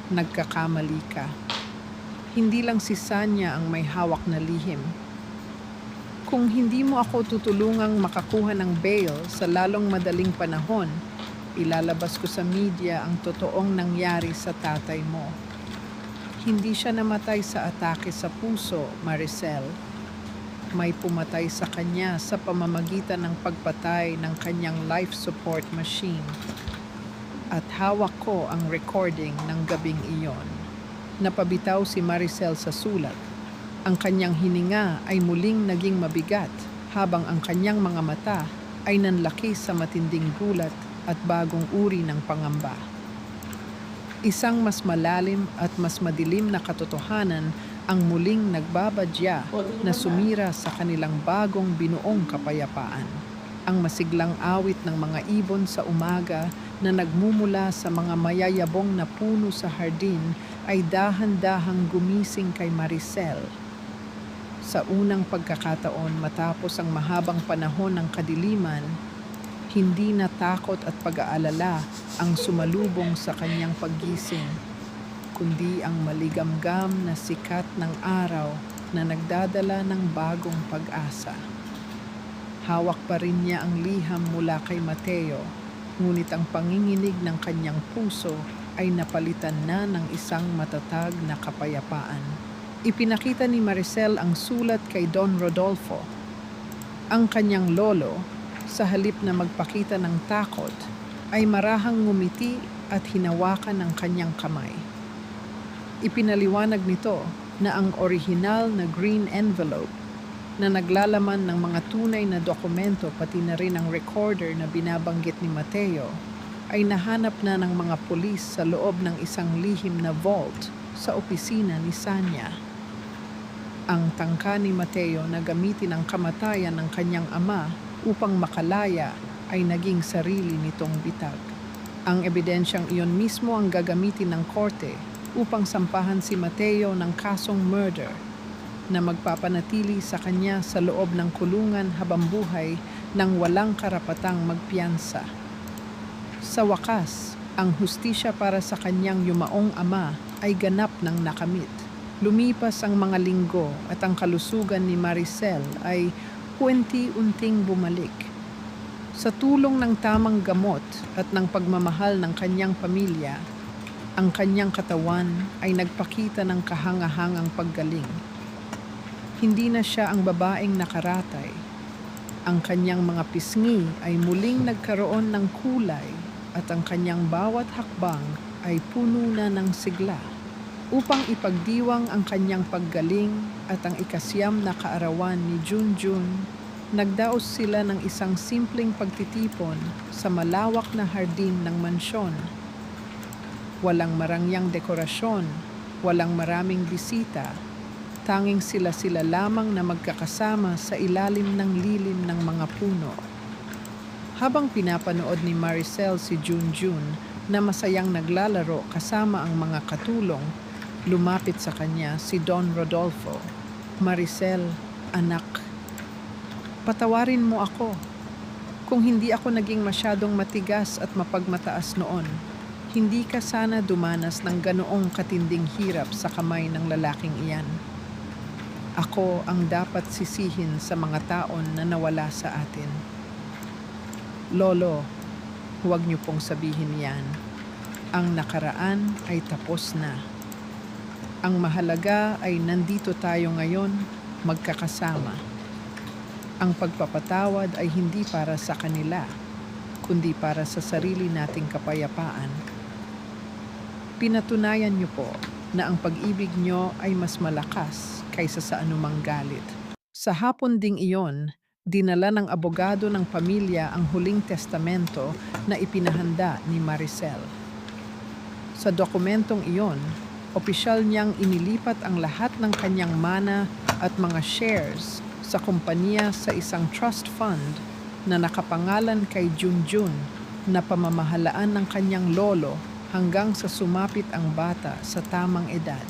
Nagkakamali ka. Hindi lang si Sanya ang may hawak na lihim. Kung hindi mo ako tutulungang makakuha ng bail sa lalong madaling panahon, ilalabas ko sa media ang totoong nangyari sa tatay mo. Hindi siya namatay sa atake sa puso, Maricel. May pumatay sa kanya sa pamamagitan ng pagpatay ng kanyang life support machine. At hawak ko ang recording ng gabing iyon. Napabitaw si Maricel sa sulat. Ang kanyang hininga ay muling naging mabigat habang ang kanyang mga mata ay nanlaki sa matinding gulat at bagong uri ng pangamba. Isang mas malalim at mas madilim na katotohanan ang muling nagbabadya na sumira sa kanilang bagong binuong kapayapaan. Ang masiglang awit ng mga ibon sa umaga na nagmumula sa mga mayayabong na puno sa hardin ay dahan-dahang gumising kay Maricel. Sa unang pagkakataon matapos ang mahabang panahon ng kadiliman, hindi na takot at pag-aalala ang sumalubong sa kanyang paggising, kundi ang maligamgam na sikat ng araw na nagdadala ng bagong pag-asa. Hawak pa rin niya ang liham mula kay Mateo, ngunit ang panginginig ng kanyang puso ay napalitan na ng isang matatag na kapayapaan. Ipinakita ni Maricel ang sulat kay Don Rodolfo. Ang kanyang lolo, sa halip na magpakita ng takot, ay marahang ngumiti at hinawakan ang kanyang kamay. Ipinaliwanag nito na ang orihinal na green envelope na naglalaman ng mga tunay na dokumento pati na rin ang recorder na binabanggit ni Mateo ay nahanap na ng mga pulis sa loob ng isang lihim na vault sa opisina ni Sanya. Ang tangka ni Mateo na gamitin ang kamatayan ng kanyang ama upang makalaya ay naging sarili nitong bitag. Ang ebidensyang iyon mismo ang gagamitin ng korte upang sampahan si Mateo ng kasong murder na magpapanatili sa kanya sa loob ng kulungan habang buhay nang walang karapatang magpiyansa. Sa wakas, ang hustisya para sa kanyang yumaong ama ay ganap ng nakamit. Lumipas ang mga linggo at ang kalusugan ni Maricel ay unti-unting bumalik. Sa tulong ng tamang gamot at ng pagmamahal ng kanyang pamilya, ang kanyang katawan ay nagpakita ng kahangahangang paggaling. Hindi na siya ang babaeng nakaratay. Ang kanyang mga pisngi ay muling nagkaroon ng kulay at ang kanyang bawat hakbang ay puno na ng sigla. Upang ipagdiwang ang kanyang paggaling at ang ikasyam na kaarawan ni Junjun, nagdaos sila ng isang simpleng pagtitipon sa malawak na hardin ng mansyon. Walang marangyang dekorasyon, walang maraming bisita, tanging sila-sila lamang na magkakasama sa ilalim ng lilim ng mga puno. Habang pinapanood ni Maricel si Junjun na masayang naglalaro kasama ang mga katulong, lumapit sa kanya si Don Rodolfo. "Maricel, anak, patawarin mo ako. Kung hindi ako naging masyadong matigas at mapagmataas noon, hindi ka sana dumanas ng ganoong katinding hirap sa kamay ng lalaking iyan. Ako ang dapat sisihin sa mga taon na nawala sa atin." "Lolo, huwag niyo pong sabihin yan. Ang nakaraan ay tapos na. Ang mahalaga ay nandito tayo ngayon, magkakasama. Ang pagpapatawad ay hindi para sa kanila, kundi para sa sarili nating kapayapaan. Pinatunayan niyo po na ang pag-ibig niyo ay mas malakas kaysa sa anumang galit." Sa hapon ding iyon, dinala ng abogado ng pamilya ang huling testamento na ipinahanda ni Maricel. Sa dokumentong iyon, opisyal niyang inilipat ang lahat ng kanyang mana at mga shares sa kumpanya sa isang trust fund na nakapangalan kay Junjun na pamamahalaan ng kanyang lolo hanggang sa sumapit ang bata sa tamang edad.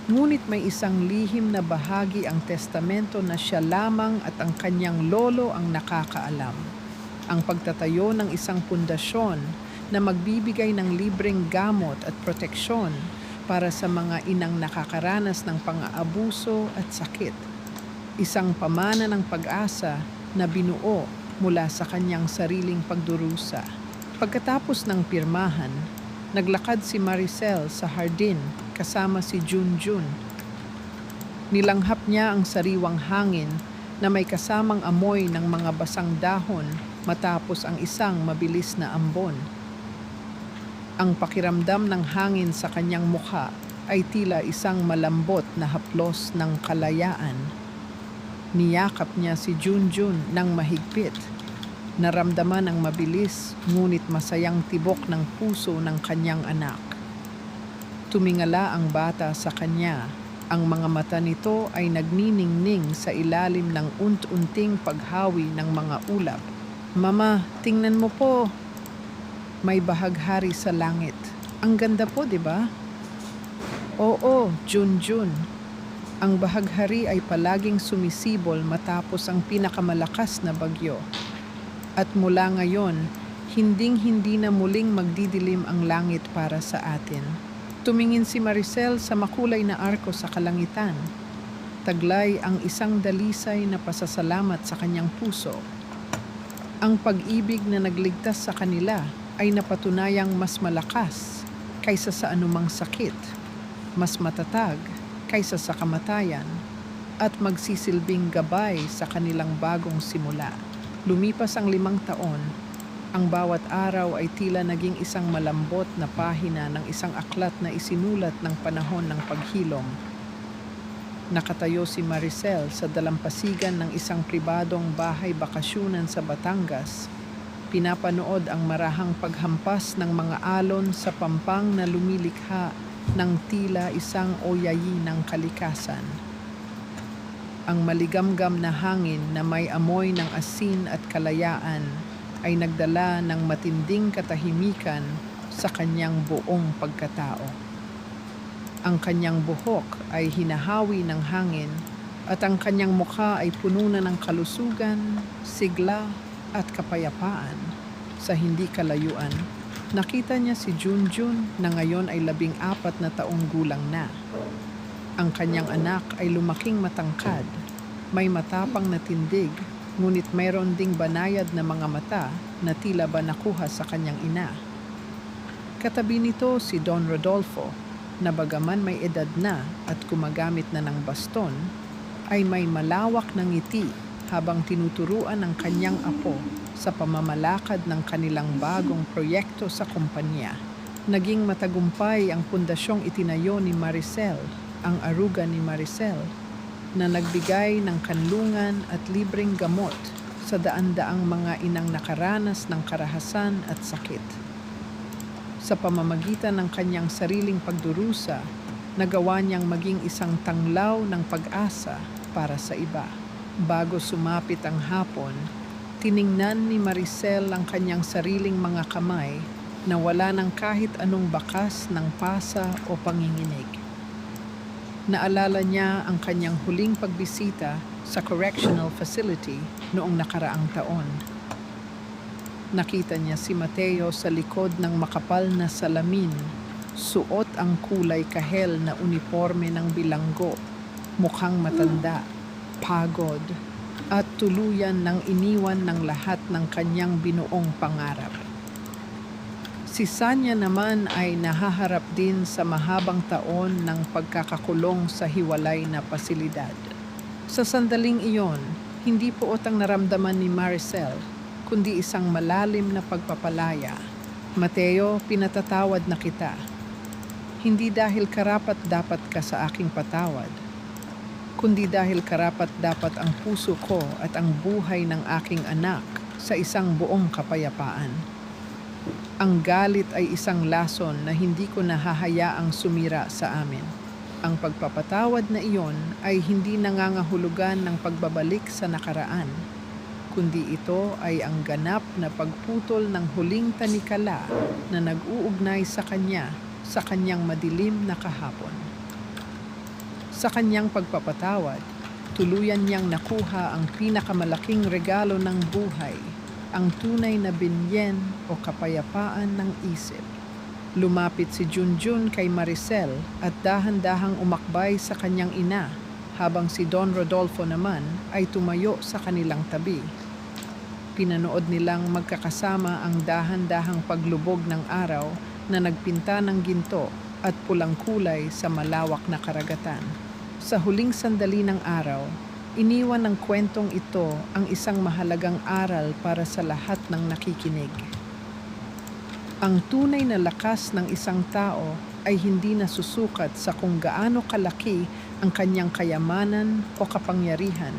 Ngunit may isang lihim na bahagi ang testamento na siya lamang at ang kanyang lolo ang nakakaalam. Ang pagtatayo ng isang pundasyon na magbibigay ng libreng gamot at proteksyon para sa mga inang nakakaranas ng pang-aabuso at sakit. Isang pamana ng pag-asa na binuo mula sa kanyang sariling pagdurusa. Pagkatapos ng pirmahan, naglakad si Maricel sa hardin kasama si Junjun. Nilanghap niya ang sariwang hangin na may kasamang amoy ng mga basang dahon matapos ang isang mabilis na ambon. Ang pakiramdam ng hangin sa kanyang mukha ay tila isang malambot na haplos ng kalayaan. Niyakap niya si Junjun ng mahigpit. Naramdaman ang mabilis ngunit masayang tibok ng puso ng kanyang anak. Tumingala ang bata sa kanya. Ang mga mata nito ay nagniningning sa ilalim ng unti-unting paghawi ng mga ulap. "Mama, tingnan mo po. May bahaghari sa langit. Ang ganda po, di ba?" "Oo, Junjun. Ang bahaghari ay palaging sumisibol matapos ang pinakamalakas na bagyo. At mula ngayon, hinding-hindi na muling magdidilim ang langit para sa atin." Tumingin si Maricel sa makulay na arko sa kalangitan. Taglay ang isang dalisay na pasasalamat sa kanyang puso. Ang pag-ibig na nagligtas sa kanila ay napatunayang mas malakas kaysa sa anumang sakit, mas matatag kaysa sa kamatayan, at magsisilbing gabay sa kanilang bagong simula. Lumipas ang 5 taon, ang bawat araw ay tila naging isang malambot na pahina ng isang aklat na isinulat ng panahon ng paghilom. Nakatayo si Maricel sa dalampasigan ng isang pribadong bahay bakasyunan sa Batangas. Pinapanood ang marahang paghampas ng mga alon sa pampang na lumilikha ng tila isang oyayi ng kalikasan. Ang maligamgam na hangin na may amoy ng asin at kalayaan ay nagdala ng matinding katahimikan sa kanyang buong pagkatao. Ang kanyang buhok ay hinahawi ng hangin at ang kanyang mukha ay puno na ng kalusugan, sigla at kapayapaan. Sa hindi kalayuan, nakita niya si Junjun na ngayon ay 14 na taong gulang na. Ang kanyang anak ay lumaking matangkad, may matapang na tindig, ngunit mayroon ding banayad na mga mata na tila ba nakuha sa kanyang ina. Katabi nito si Don Rodolfo, na bagaman may edad na at gumagamit na ng baston, ay may malawak na ngiti habang tinuturuan ang kanyang apo sa pamamalakad ng kanilang bagong proyekto sa kumpanya. Naging matagumpay ang pundasyong itinayo ni Maricel, ang aruga ni Maricel, na nagbigay ng kanlungan at libreng gamot sa daan-daang mga inang nakaranas ng karahasan at sakit. Sa pamamagitan ng kanyang sariling pagdurusa, nagawa niyang maging isang tanglaw ng pag-asa para sa iba. Bago sumapit ang hapon, tiningnan ni Maricel ang kanyang sariling mga kamay na wala ng kahit anong bakas ng pasa o panginginig. Naalala niya ang kanyang huling pagbisita sa correctional facility noong nakaraang taon. Nakita niya si Mateo sa likod ng makapal na salamin, suot ang kulay kahel na uniforme ng bilanggo, mukhang matanda, pagod, at tuluyan ng iniwan ng lahat ng kanyang binuong pangarap. Si Sanya naman ay nahaharap din sa mahabang taon ng pagkakakulong sa hiwalay na pasilidad. Sa sandaling iyon, hindi puot ang naramdaman ni Maricel, kundi isang malalim na pagpapalaya. Mateo, pinatatawad na kita. Hindi dahil karapat-dapat ka sa aking patawad, kundi dahil karapat-dapat ang puso ko at ang buhay ng aking anak sa isang buong kapayapaan. Ang galit ay isang lason na hindi ko nahahayaang sumira sa amin. Ang pagpapatawad na iyon ay hindi nangangahulugan ng pagbabalik sa nakaraan, kundi ito ay ang ganap na pagputol ng huling tanikala na nag-uugnay sa kanya sa kanyang madilim na kahapon. Sa kanyang pagpapatawad, tuluyan niyang nakuha ang pinakamalaking regalo ng buhay, ang tunay na binyen o kapayapaan ng isip. Lumapit si Junjun kay Maricel at dahan-dahang umakbay sa kanyang ina, habang si Don Rodolfo naman ay tumayo sa kanilang tabi. Pinanood nilang magkakasama ang dahan-dahang paglubog ng araw na nagpinta ng ginto at pulang kulay sa malawak na karagatan. Sa huling sandali ng araw, iniwan ng kwentong ito ang isang mahalagang aral para sa lahat ng nakikinig. Ang tunay na lakas ng isang tao ay hindi nasusukat sa kung gaano kalaki ang kanyang kayamanan o kapangyarihan,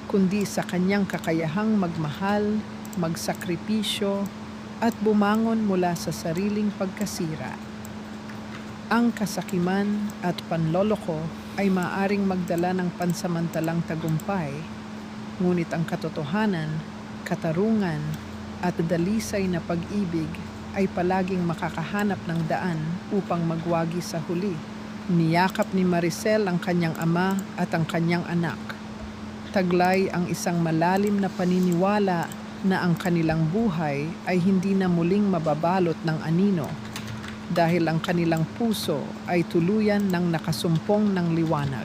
kundi sa kanyang kakayahang magmahal, magsakripisyo, at bumangon mula sa sariling pagkasira. Ang kasakiman at panloloko ay maaring magdala ng pansamantalang tagumpay, ngunit ang katotohanan, katarungan, at dalisay na pag-ibig ay palaging makakahanap ng daan upang magwagi sa huli. Niyakap ni Maricel ang kanyang ama at ang kanyang anak. Taglay ang isang malalim na paniniwala na ang kanilang buhay ay hindi na muling mababalot ng anino dahil ang kanilang puso ay tuluyan ng nakasumpong ng liwanag.